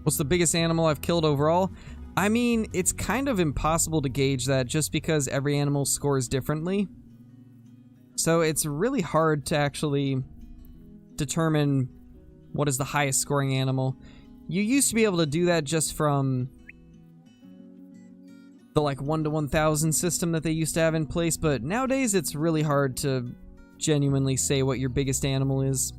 What's the biggest animal I've killed overall? I mean, it's kind of impossible to gauge that just because every animal scores differently. So it's really hard to actually determine what is the highest scoring animal. You used to be able to do that just from the like 1 to 1,000 system that they used to have in place, but nowadays it's really hard to genuinely say what your biggest animal is.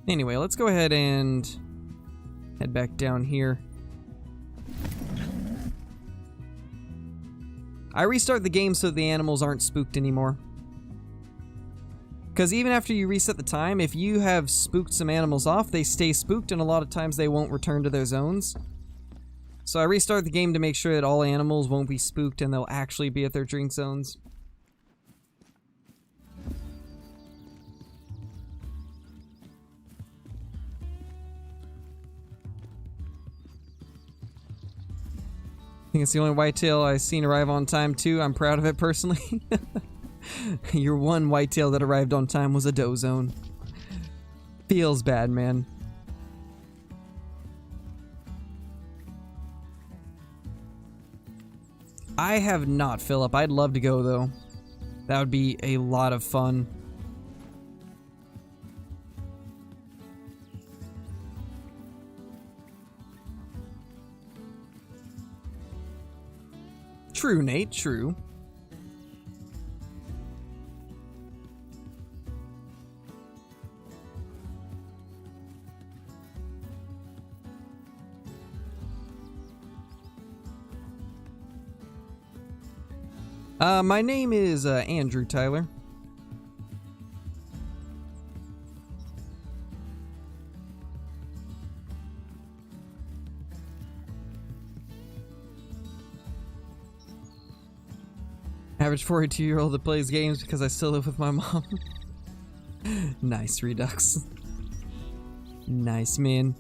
Anyway, let's go ahead and head back down here. I restart the game so the animals aren't spooked anymore. Because even after you reset the time, if you have spooked some animals off, they stay spooked, and a lot of times they won't return to their zones. So I restart the game to make sure that all animals won't be spooked and they'll actually be at their drink zones. I think it's the only whitetail I've seen arrive on time too. I'm proud of it personally. Your one whitetail that arrived on time was a doe zone. Feels bad, man. I have not, Philip. I'd love to go though. That would be a lot of fun. True, Nate, true. My name is Andrew Tyler. Average 42-year-old that plays games because I still live with my mom. Nice, Redux. Nice, man.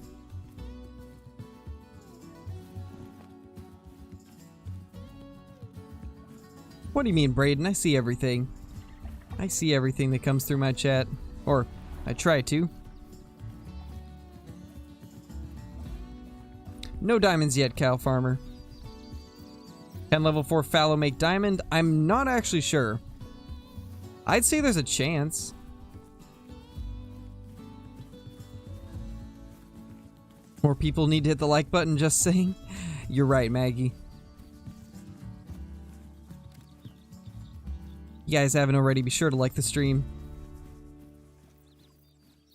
What do you mean, Braden? I see everything. I see everything that comes through my chat. Or, I try to. No diamonds yet, cow farmer. Can level 4 fallow make diamond? I'm not actually sure. I'd say there's a chance. More people need to hit the like button, just saying. You're right, Maggie. You guys haven't already, be sure to like the stream.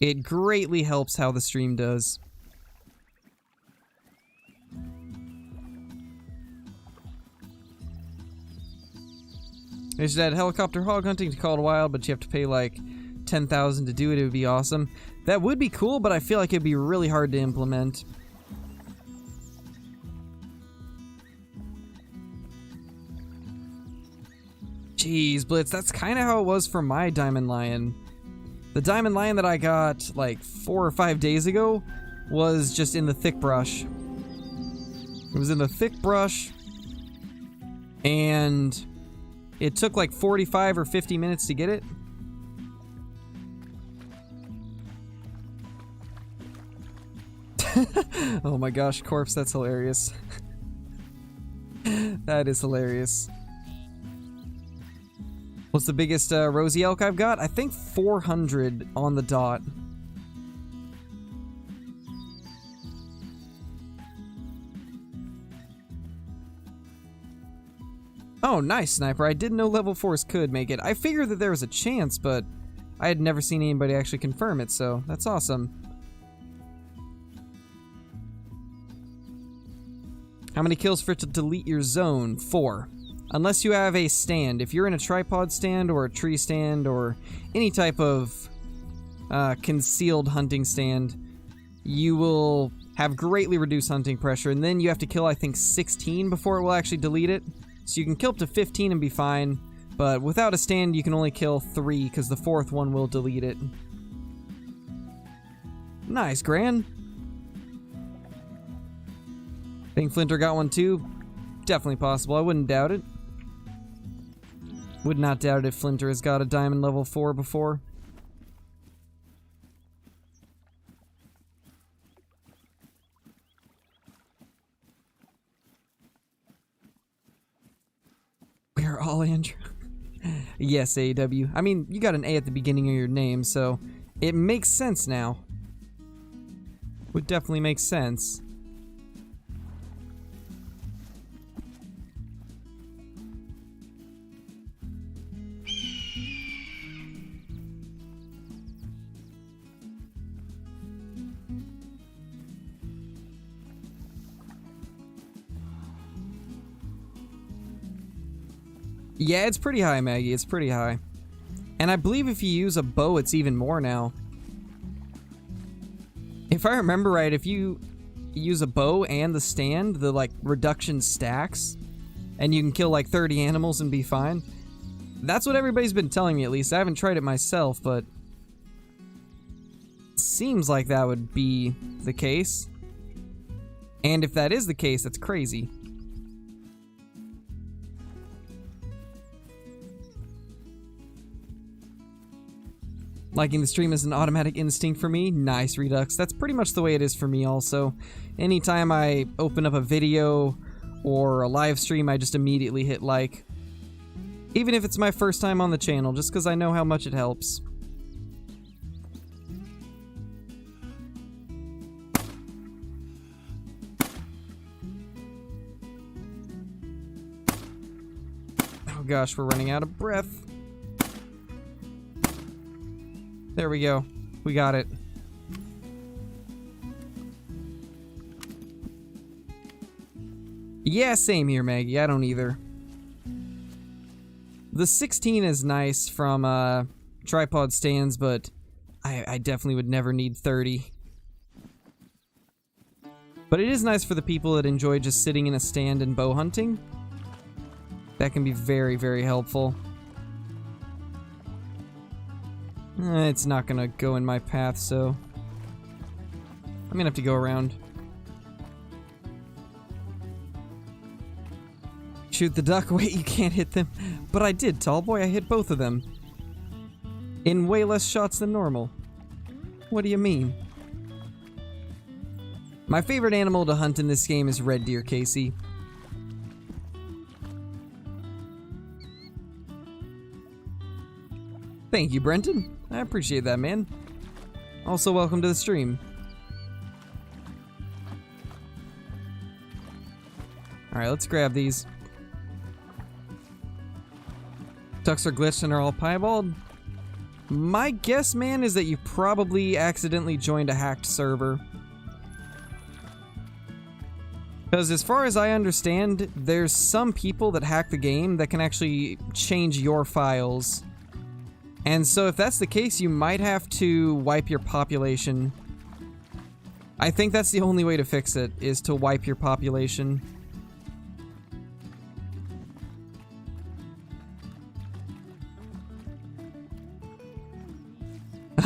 It greatly helps how the stream does. They should add helicopter hog hunting to Call to Wild, but you have to pay like 10,000 to do it. It would be awesome. That would be cool, but I feel like it'd be really hard to implement. Jeez, Blitz, that's kind of how it was for my Diamond Lion. The Diamond Lion that I got like 4 or 5 days ago was just in the thick brush. It was in the thick brush, and it took like 45 or 50 minutes to get it. Oh my gosh, Corpse, that's hilarious. That is hilarious. What's the biggest rosy elk I've got? I think 400 on the dot. Oh, nice, Sniper. I didn't know level 4s could make it. I figured that there was a chance, but I had never seen anybody actually confirm it, so that's awesome. How many kills for it to delete your zone? 4. Unless you have a stand. If you're in a tripod stand or a tree stand or any type of concealed hunting stand, you will have greatly reduced hunting pressure, and then you have to kill, I think, 16 before it will actually delete it. So you can kill up to 15 and be fine, but without a stand you can only kill 3 because the 4th one will delete it. Nice, Gran. Think Flinter got one too? Definitely possible, I wouldn't doubt it. Would not doubt it if Flinter has got a diamond level 4 before. We are all Andrew. Yes, AW. I mean, you got an A at the beginning of your name, so it makes sense now. Would definitely make sense. Yeah, it's pretty high, Maggie. It's pretty high. And I believe if you use a bow, it's even more now. If I remember right, if you use a bow and the stand, the, like, reduction stacks, and you can kill, like, 30 animals and be fine. That's what everybody's been telling me, at least. I haven't tried it myself, but seems like that would be the case. And if that is the case, that's crazy. Liking the stream is an automatic instinct for me. Nice, Redux. That's pretty much the way it is for me also. Anytime I open up a video or a live stream, I just immediately hit like. Even if it's my first time on the channel, just because I know how much it helps. Oh gosh, we're running out of breath. There we go. We got it. Yeah, same here, Maggie. I don't either. The 16 is nice from tripod stands, but I definitely would never need 30. But it is nice for the people that enjoy just sitting in a stand and bow hunting. That can be very, very helpful. It's not gonna go in my path, so I'm gonna have to go around. Shoot the duck. Wait, you can't hit them. But I did, Tallboy. I hit both of them. In way less shots than normal. What do you mean? My favorite animal to hunt in this game is red deer, Casey. Thank you, Brenton. I appreciate that, man. Also, welcome to the stream. Alright, let's grab these. Ducks are glitched and are all piebald. My guess, man, is that you probably accidentally joined a hacked server. Because as far as I understand, there's some people that hack the game that can actually change your files. And so if that's the case, you might have to wipe your population. I think that's the only way to fix it, is to wipe your population.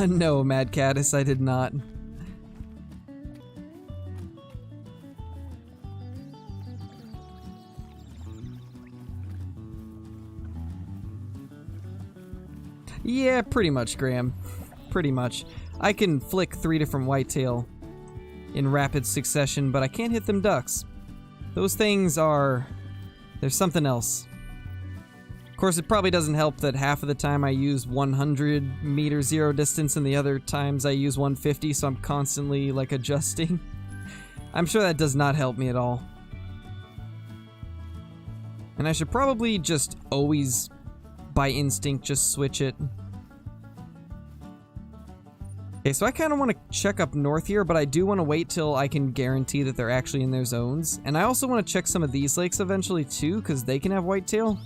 No, Mad Caddis, I did not. Yeah, pretty much, Graham. Pretty much. I can flick 3 different whitetail in rapid succession, but I can't hit them ducks. Those things are... there's something else. Of course, it probably doesn't help that half of the time I use 100 meter zero distance and the other times I use 150, so I'm constantly, like, adjusting. I'm sure that does not help me at all. And I should probably just always, by instinct, just switch it. Okay, so I kind of want to check up north here, but I do want to wait till I can guarantee that they're actually in their zones. And I also want to check some of these lakes eventually too, because they can have whitetail.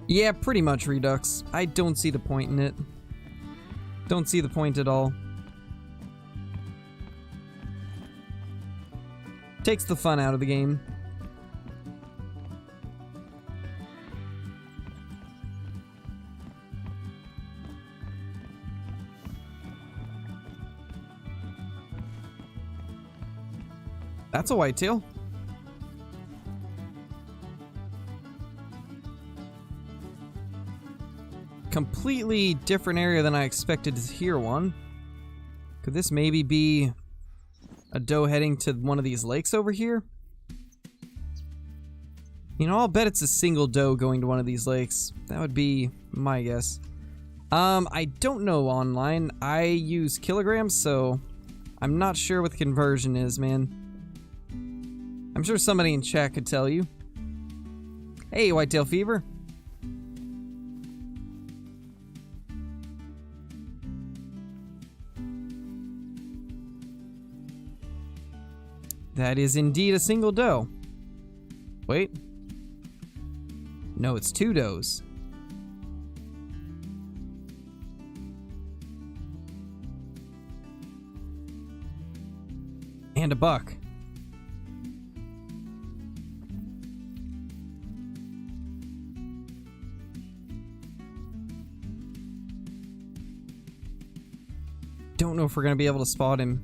Yeah, pretty much, Redux. I don't see the point in it. Don't see the point at all. Takes the fun out of the game. That's a whitetail. Completely different area than I expected to hear one. Could this maybe be a doe heading to one of these lakes over here? You know, I'll bet it's a single doe going to one of these lakes. That would be my guess. I don't know online. I use kilograms, so I'm not sure what the conversion is, man. I'm sure somebody in chat could tell you. Hey, Whitetail Fever. That is indeed a single doe. Wait. No, it's 2 does. And a buck. Don't know if we're gonna be able to spot him.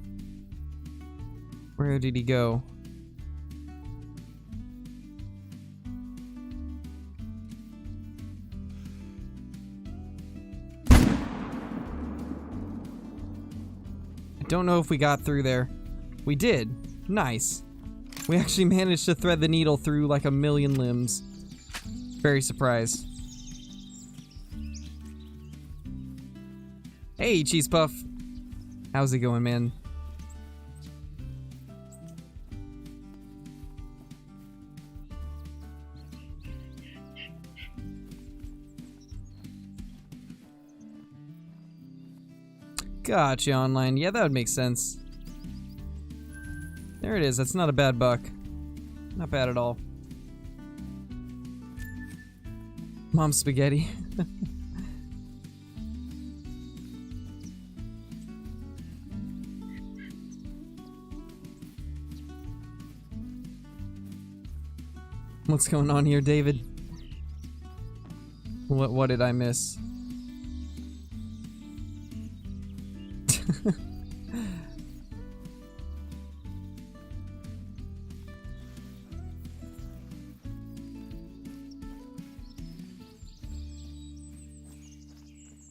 Where did he go? I don't know if we got through there. We did. Nice. We actually managed to thread the needle through like a million limbs. Very surprised. Hey, Cheese Puff. How's it going, man? Gotcha, online. Yeah, that would make sense. There it is. That's not a bad buck. Not bad at all. Mom spaghetti. What's going on here, David? What did I miss?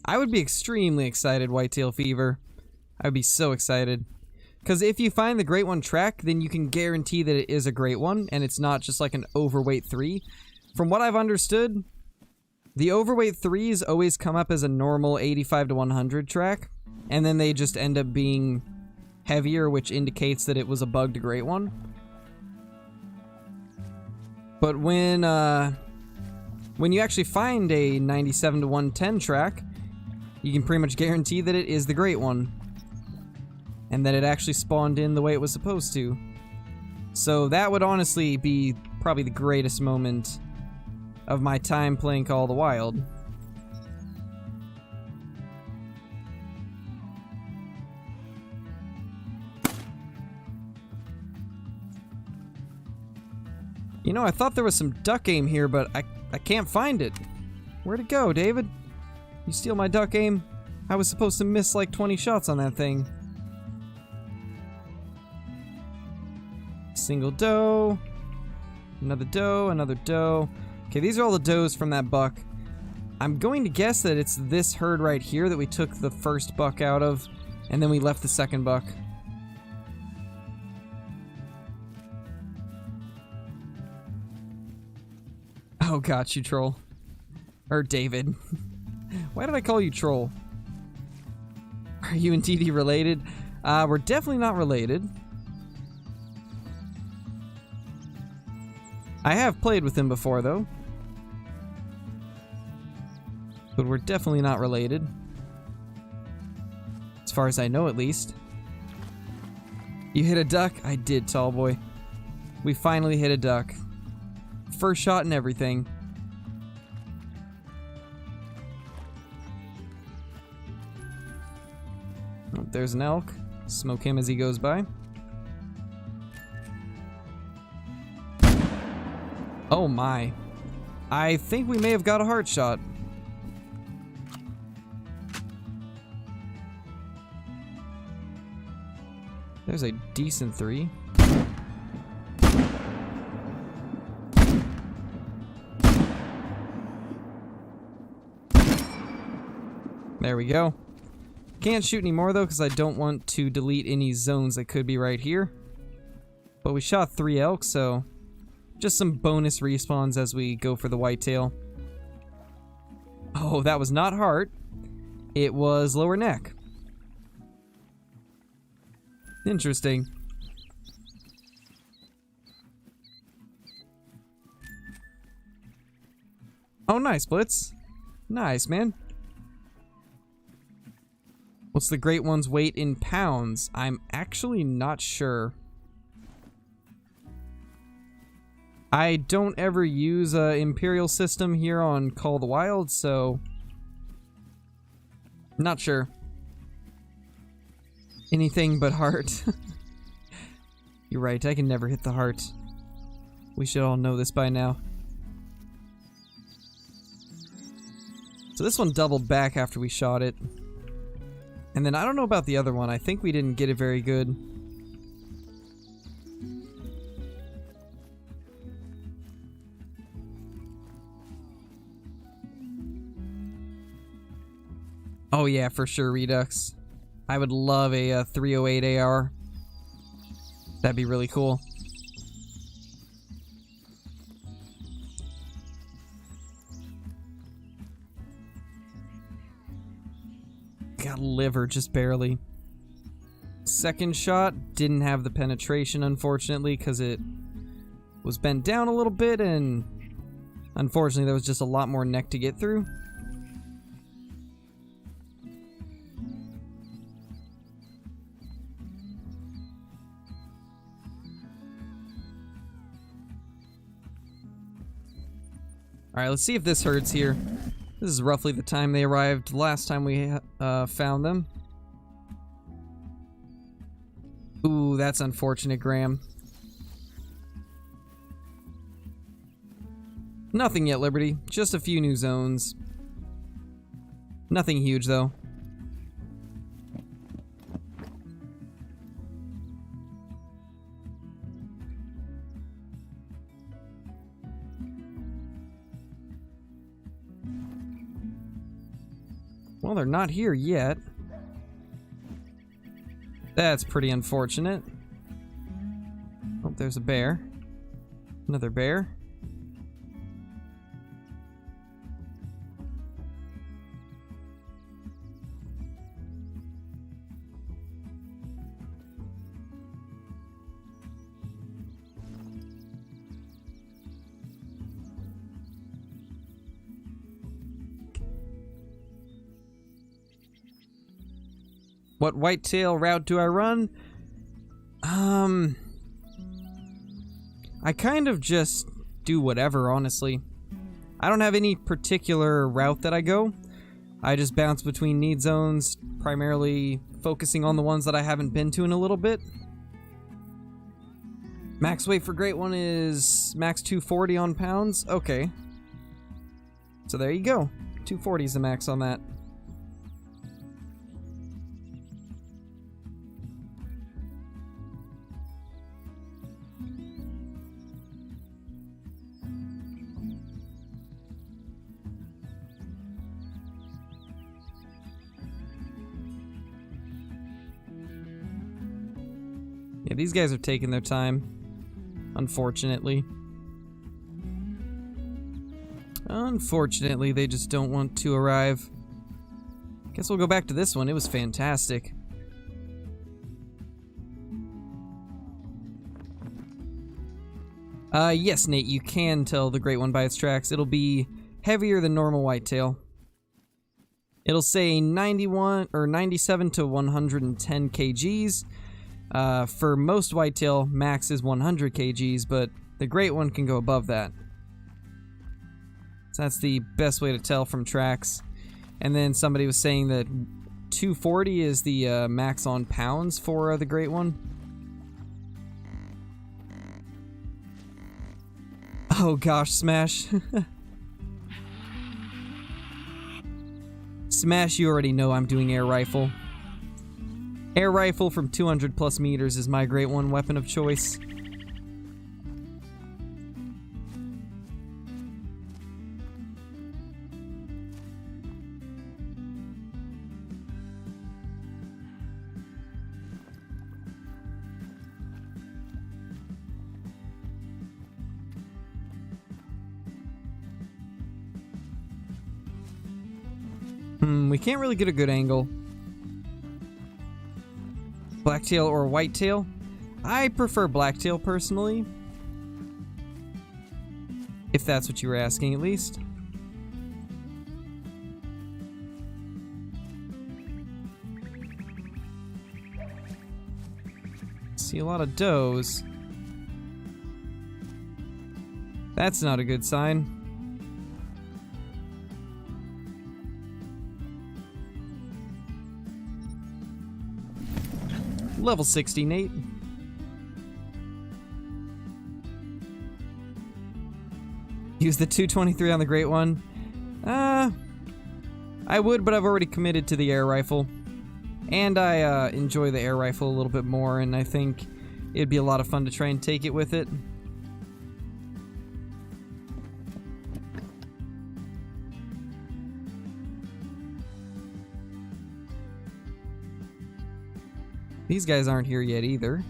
I would be extremely excited, Whitetail Fever. I would be so excited. Because if you find the Great One track, then you can guarantee that it is a Great One, and it's not just like an overweight 3. From what I've understood, the overweight 3s always come up as a normal 85 to 100 track, and then they just end up being heavier, which indicates that it was a bugged Great One. But when when you actually find a 97 to 110 track, you can pretty much guarantee that it is the great one. And that it actually spawned in the way it was supposed to. So that would honestly be probably the greatest moment of my time playing Call of the Wild. You know, I thought there was some duck aim here, but I can't find it. Where'd it go, David? You steal my duck aim? I was supposed to miss like 20 shots on that thing. Single doe. Another doe, another doe. Okay, these are all the does from that buck. I'm going to guess that it's this herd right here that we took the first buck out of, and then we left the second buck. Oh, got you, troll. Or David. Why did I call you troll? Are you and TD related? We're definitely not related. I have played with him before, though. But we're definitely not related. As far as I know, at least. You hit a duck? I did, tall boy. We finally hit a duck. First shot and everything. Oh, there's an elk. Smoke him as he goes by. Oh my. I think we may have got a heart shot. There's a decent 3. There we go. Can't shoot anymore though because I don't want to delete any zones that could be right here. But we shot 3 elk, so just some bonus respawns as we go for the whitetail. Oh, that was not heart. It was lower neck. Interesting. Oh, nice, Blitz. Nice, man. What's the great one's weight in pounds? I'm actually not sure. I don't ever use a Imperial system here on Call of the Wild, so not sure. Anything but heart. You're right, I can never hit the heart. We should all know this by now. So this one doubled back after we shot it. And then I don't know about the other one. I think we didn't get it very good. Oh yeah, for sure, Redux. I would love a 308 AR. That'd be really cool. Got liver just barely. Second shot didn't have the penetration, unfortunately, because it was bent down a little bit, and unfortunately there was just a lot more neck to get through. Alright, let's see if this herd's here. This is roughly the time they arrived last time we found them. Ooh, that's unfortunate, Graham. Nothing yet, Liberty. Just a few new zones. Nothing huge, though. Well, they're not here yet. That's pretty unfortunate. Oh, there's a bear. Another bear. What whitetail route do I run? I kind of just do whatever, honestly. I don't have any particular route that I go. I just bounce between need zones, primarily focusing on the ones that I haven't been to in a little bit. Max weight for Great One is max 240 on pounds. Okay. So there you go. 240 is the max on that. Yeah, these guys are taking their time, unfortunately. Unfortunately, they just don't want to arrive. Guess we'll go back to this one. It was fantastic. Yes, Nate, you can tell the Great One by its tracks. It'll be heavier than normal whitetail. It'll say 91 or 97 to 110 kgs. For most whitetail, max is 100 kgs, but the Great One can go above that. So that's the best way to tell from tracks. And then somebody was saying that 240 is the max on pounds for the Great One. Oh gosh, Smash. Smash, you already know I'm doing air rifle. Air rifle from 200 plus meters is my Great One weapon of choice. We can't really get a good angle. Blacktail or whitetail? I prefer blacktail personally. If that's what you were asking, at least. See a lot of does. That's not a good sign. Level 60, Nate. Use the 223 on the Great One. I would, but I've already committed to the air rifle. And I enjoy the air rifle a little bit more, and I think it'd be a lot of fun to try and take it with it. These guys aren't here yet either.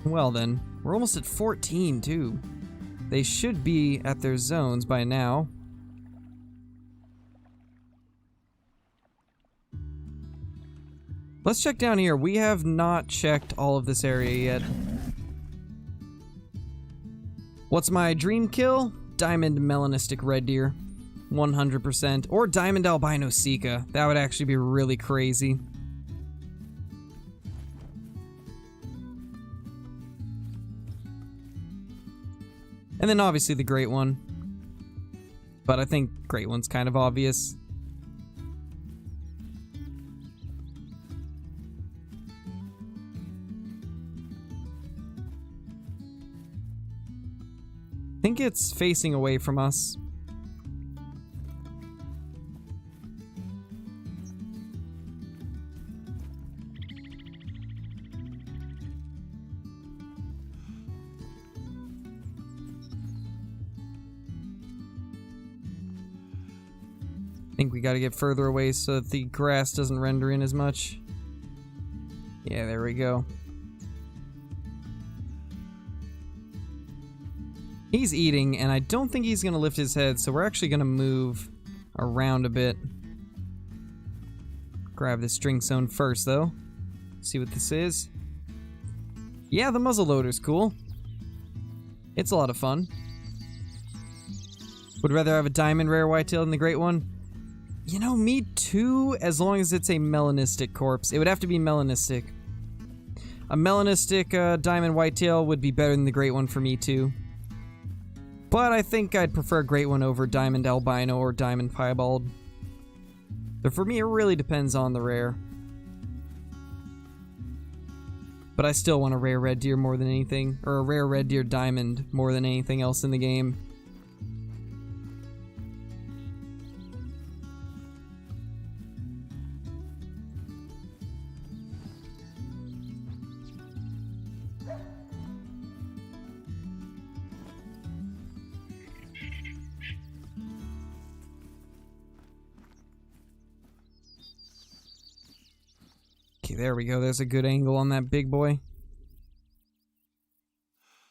Well then, we're almost at 14 too. They should be at their zones by now. Let's check down here. We have not checked all of this area yet. What's my dream kill? Diamond melanistic red deer. 100%. Or diamond albino sika. That would actually be really crazy. And then obviously the Great One. But I think Great One's kind of obvious. I think it's facing away from us. I think we gotta get further away so that the grass doesn't render in as much. Yeah, there we go. He's eating, and I don't think he's gonna lift his head, so we're actually gonna move around a bit. Grab the string zone first, though. See what this is. Yeah, the muzzleloader's cool. It's a lot of fun. Would rather have a diamond rare whitetail than the Great One. You know, me too, as long as it's a melanistic corpse. It would have to be melanistic. A melanistic diamond whitetail would be better than the great one for me too. But I think I'd prefer a great one over diamond albino or diamond piebald. But for me, it really depends on the rare. But I still want a rare red deer more than anything, or a rare red deer diamond more than anything else in the game. Okay, there we go. There's a good angle on that big boy.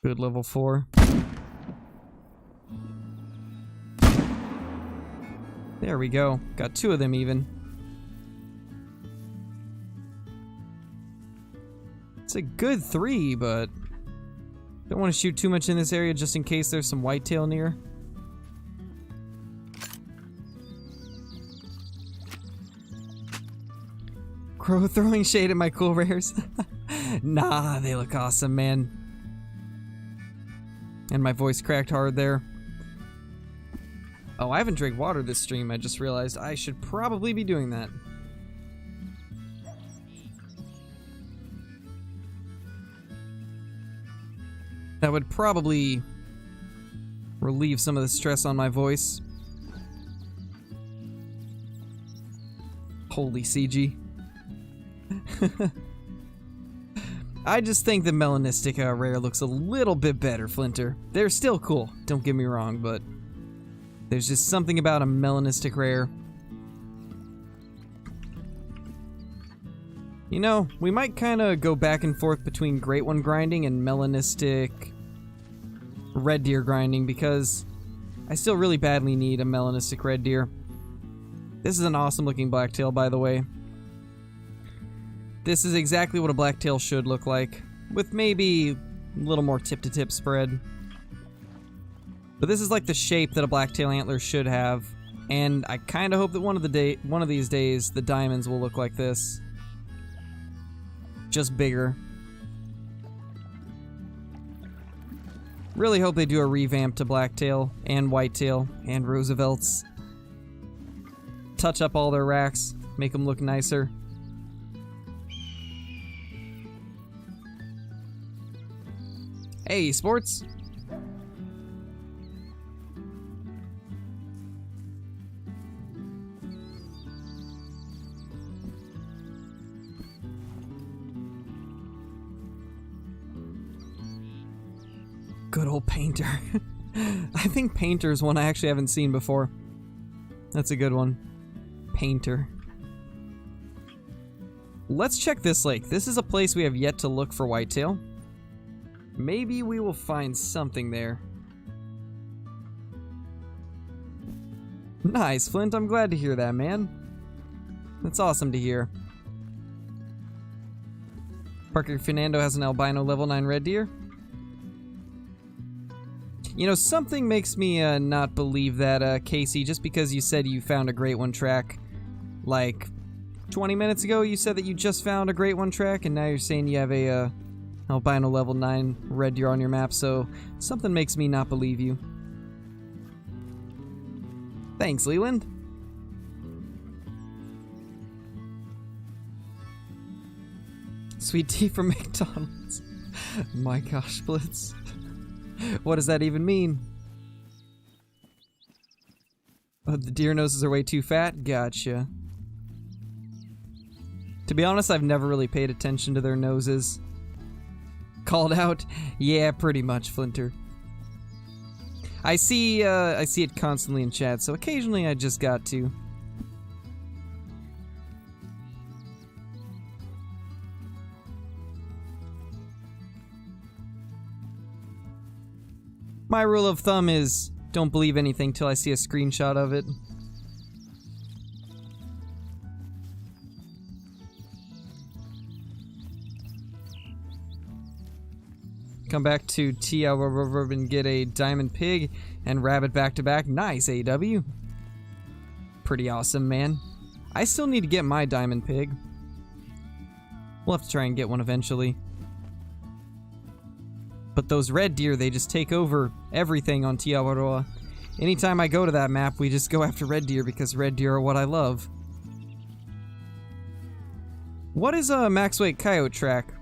Good level 4. There we go. Got 2 of them even. It's a good 3, but don't want to shoot too much in this area just in case there's some whitetail near. Crow throwing shade at my cool rares. Nah, they look awesome, man. And my voice cracked hard there. Oh, I haven't drank water this stream. I just realized I should probably be doing that. That would probably relieve some of the stress on my voice. Holy CG. I just think the melanistic rare looks a little bit better, Flinter. They're still cool, don't get me wrong, but there's just something about a melanistic rare. You know, we might kind of go back and forth between Great One grinding and melanistic red deer grinding because I still really badly need a melanistic red deer. This is an awesome looking blacktail, by the way. This is exactly what a blacktail should look like, with maybe a little more tip-to-tip spread. But this is like the shape that a blacktail antler should have, and I kind of hope that one of these days the diamonds will look like this. Just bigger. Really hope they do a revamp to blacktail and whitetail and Roosevelt's. Touch up all their racks, make them look nicer. Hey, sports. Good old Painter. I think Painter is one I actually haven't seen before. That's a good one. Painter. Let's check this lake. This is a place we have yet to look for whitetail. Maybe we will find something there. Nice, Flint. I'm glad to hear that, man. That's awesome to hear. Parker Fernando has an albino level 9 red deer. You know, something makes me not believe that, Casey, just because you said you found a Great One track. Like, 20 minutes ago you said that you just found a Great One track, and now you're saying you have a, albino level 9 red deer on your map, so something makes me not believe you. Thanks, Leland. Sweet tea from McDonald's. My gosh, Blitz. What does that even mean? Oh, the deer noses are way too fat? Gotcha. To be honest, I've never really paid attention to their noses. Called out? Yeah, pretty much, Flinter. I see it constantly in chat, so occasionally I just got to. My rule of thumb is don't believe anything till I see a screenshot of it. Come back to TLRV and get a diamond pig and rabbit back to back. Nice, AW. pretty awesome, man. I still need to get my diamond pig. We'll have to try and get one eventually. But those red deer, they just take over everything on Tiawaroa. Anytime I go to that map, we just go after red deer because red deer are what I love. What is a max weight coyote track?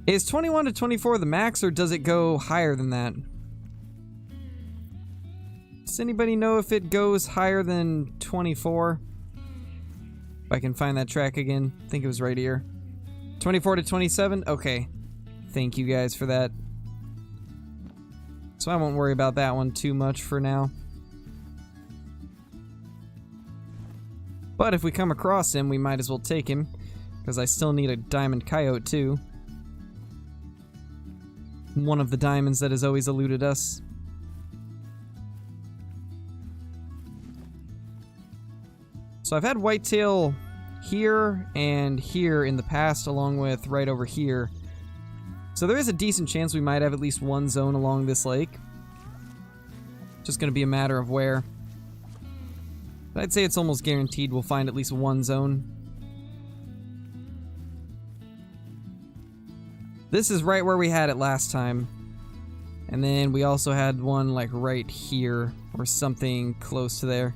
Is 21 to 24 the max, or does it go higher than that? Does anybody know if it goes higher than 24? If I can find that track again. I think it was right here. 24 to 27? Okay. Thank you guys for that. So I won't worry about that one too much for now. But if we come across him, we might as well take him, because I still need a diamond coyote too. One of the diamonds that has always eluded us. So I've had whitetail here and here in the past, along with right over here. So there is a decent chance we might have at least one zone along this lake. Just gonna be a matter of where. But I'd say it's almost guaranteed we'll find at least one zone. This is right where we had it last time. And then we also had one like right here, or something close to there.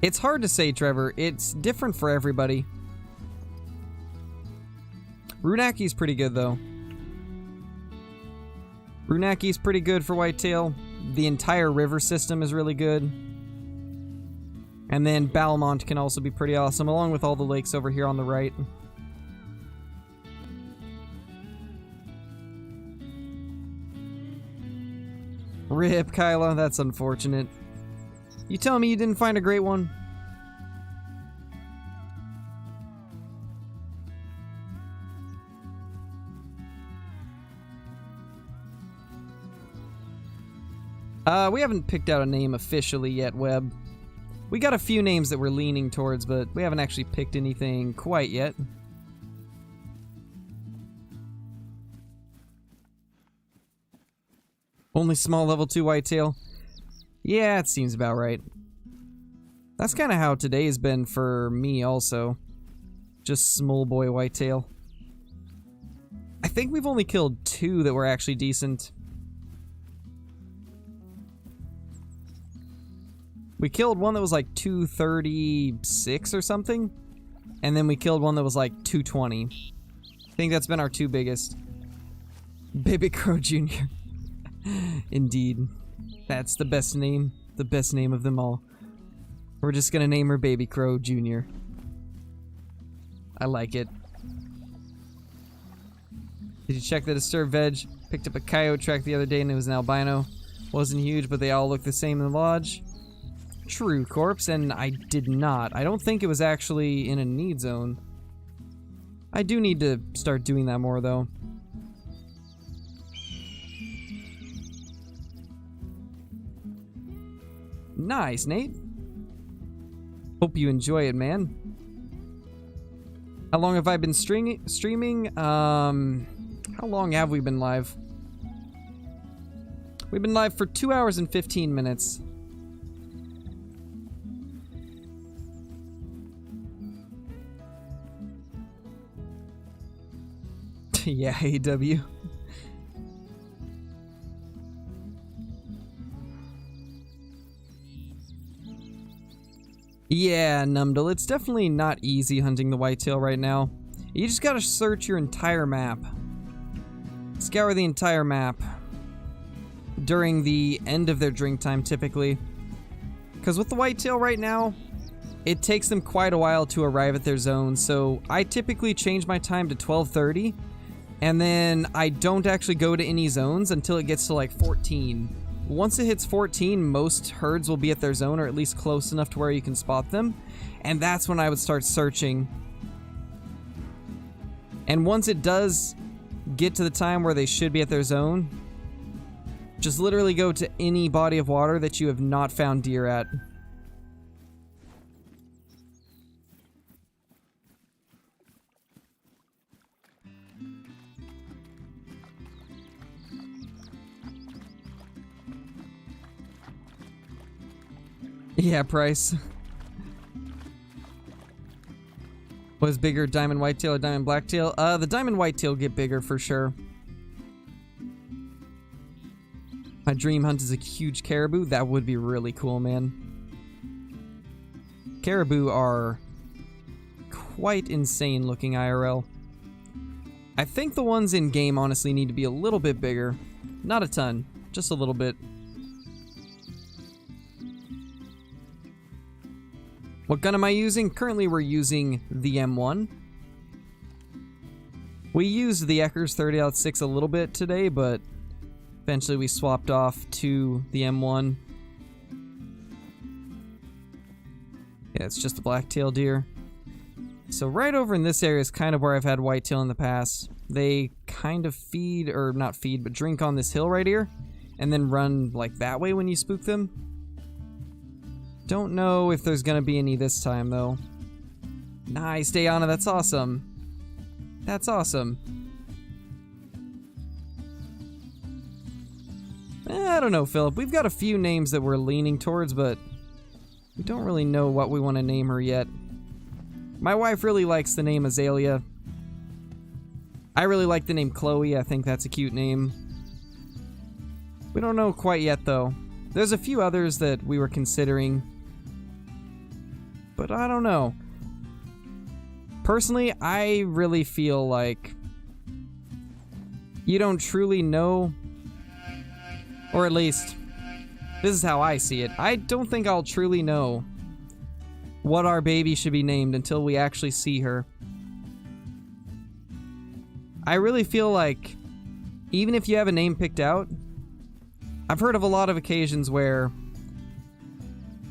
It's hard to say, Trevor. It's different for everybody. Runaki's pretty good, though. Runaki's pretty good for whitetail. The entire river system is really good. And then Balmont can also be pretty awesome, along with all the lakes over here on the right. Rip, Kyla, that's unfortunate. You telling me you didn't find a great one? We haven't picked out a name officially yet, Webb. We got a few names that we're leaning towards, but we haven't actually picked anything quite yet. Only small level 2 whitetail? Yeah, it seems about right. That's kind of how today has been for me also. Just small boy whitetail. I think we've only killed 2 that were actually decent. We killed one that was like 236 or something. And then we killed one that was like 220. I think that's been our 2 biggest. Baby Crow Jr. Indeed. That's the best name. The best name of them all. We're just gonna name her Baby Crow Jr. I like it. Did you check the disturbed veg? Picked up a coyote track the other day and it was an albino. Wasn't huge, but they all look the same in the lodge. True, Corpse, and I did not. I don't think it was actually in a need zone. I do need to start doing that more, though. Nice, Nate. Hope you enjoy it, man. How long have I been streaming? How long have we been live? We've been live for 2 hours and 15 minutes. Yeah, AW. Yeah, Numdle, it's definitely not easy hunting the whitetail right now. You just gotta search your entire map. Scour the entire map during the end of their drink time, typically. Because with the whitetail right now, it takes them quite a while to arrive at their zone, so I typically change my time to 12:30, and then I don't actually go to any zones until it gets to like 14. Once it hits 14, most herds will be at their zone, or at least close enough to where you can spot them, and that's when I would start searching. And once it does get to the time where they should be at their zone, just literally go to any body of water that you have not found deer at. Yeah, price. Was bigger, diamond whitetail or diamond blacktail? The diamond whitetail get bigger for sure. My dream hunt is a huge caribou. That would be really cool, man. Caribou are quite insane looking IRL. I think the ones in game honestly need to be a little bit bigger. Not a ton, just a little bit. What gun am I using? Currently we're using the M1. We used the Eckers 30-06 a little bit today, but eventually we swapped off to the M1. Yeah, it's just a blacktail deer. So right over in this area is kind of where I've had whitetail in the past. They kind of feed, or not feed, but drink on this hill right here, and then run like that way when you spook them. Don't know if there's gonna be any this time though. Nice, Dayana, that's awesome. That's awesome. I don't know, Philip. We've got a few names that we're leaning towards, but we don't really know what we want to name her yet. My wife really likes the name Azalea. I really like the name Chloe. I think that's a cute name. We don't know quite yet, though. There's a few others that we were considering, but I don't know. Personally, I really feel like you don't truly know, or at least this is how I see it. I don't think I'll truly know what our baby should be named until we actually see her. I really feel like even if you have a name picked out, I've heard of a lot of occasions where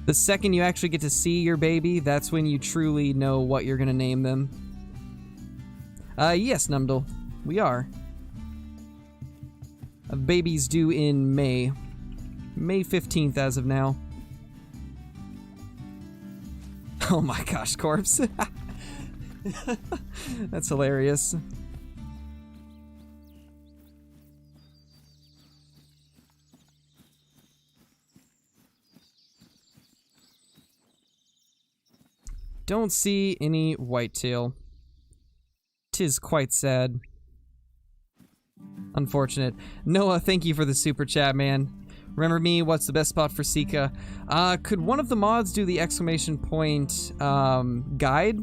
the second you actually get to see your baby, that's when you truly know what you're gonna name them. Yes, Numdle, we are. A baby's due in May. May 15th as of now. Oh my gosh, Corpse. That's hilarious. Don't see any whitetail. 'Tis quite sad. Unfortunate. Noah, thank you for the super chat, man. Remember me, what's the best spot for Sika? Could one of the mods do the exclamation point guide?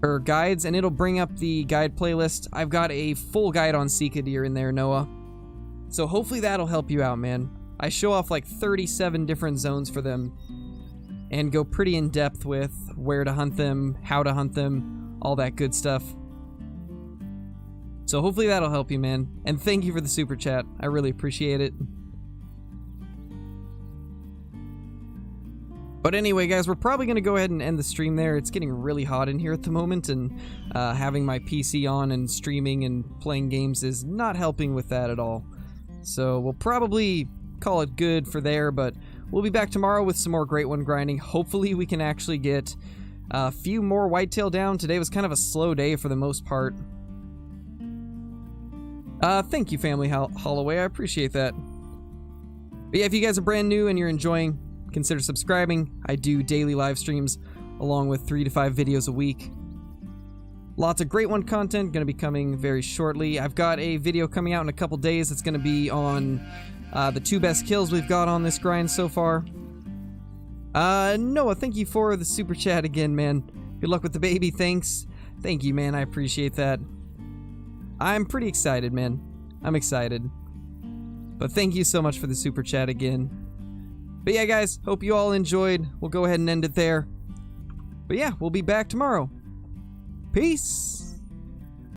Or guides, and it'll bring up the guide playlist. I've got a full guide on Sika deer in there, Noah. So hopefully that'll help you out, man. I show off like 37 different zones for them and go pretty in depth with where to hunt them, how to hunt them, all that good stuff. So hopefully that'll help you, man. And thank you for the super chat. I really appreciate it. But anyway, guys, we're probably going to go ahead and end the stream there. It's getting really hot in here at the moment, and having my PC on and streaming and playing games is not helping with that at all. So we'll probably call it good for there, but we'll be back tomorrow with some more Great One grinding. Hopefully we can actually get a few more whitetail down. Today was kind of a slow day for the most part. Thank you, Family Holloway. I appreciate that. But yeah, if you guys are brand new and you're enjoying, consider subscribing. I do daily live streams along with 3 to 5 videos a week. Lots of Great One content going to be coming very shortly. I've got a video coming out in a couple days. It's going to be on the 2 best kills we've got on this grind so far. Noah, thank you for the super chat again, man. Good luck with the baby. Thanks. Thank you, man. I appreciate that. I'm pretty excited, man. I'm excited. But thank you so much for the super chat again. But yeah, guys, hope you all enjoyed. We'll go ahead and end it there. But yeah, we'll be back tomorrow. Peace!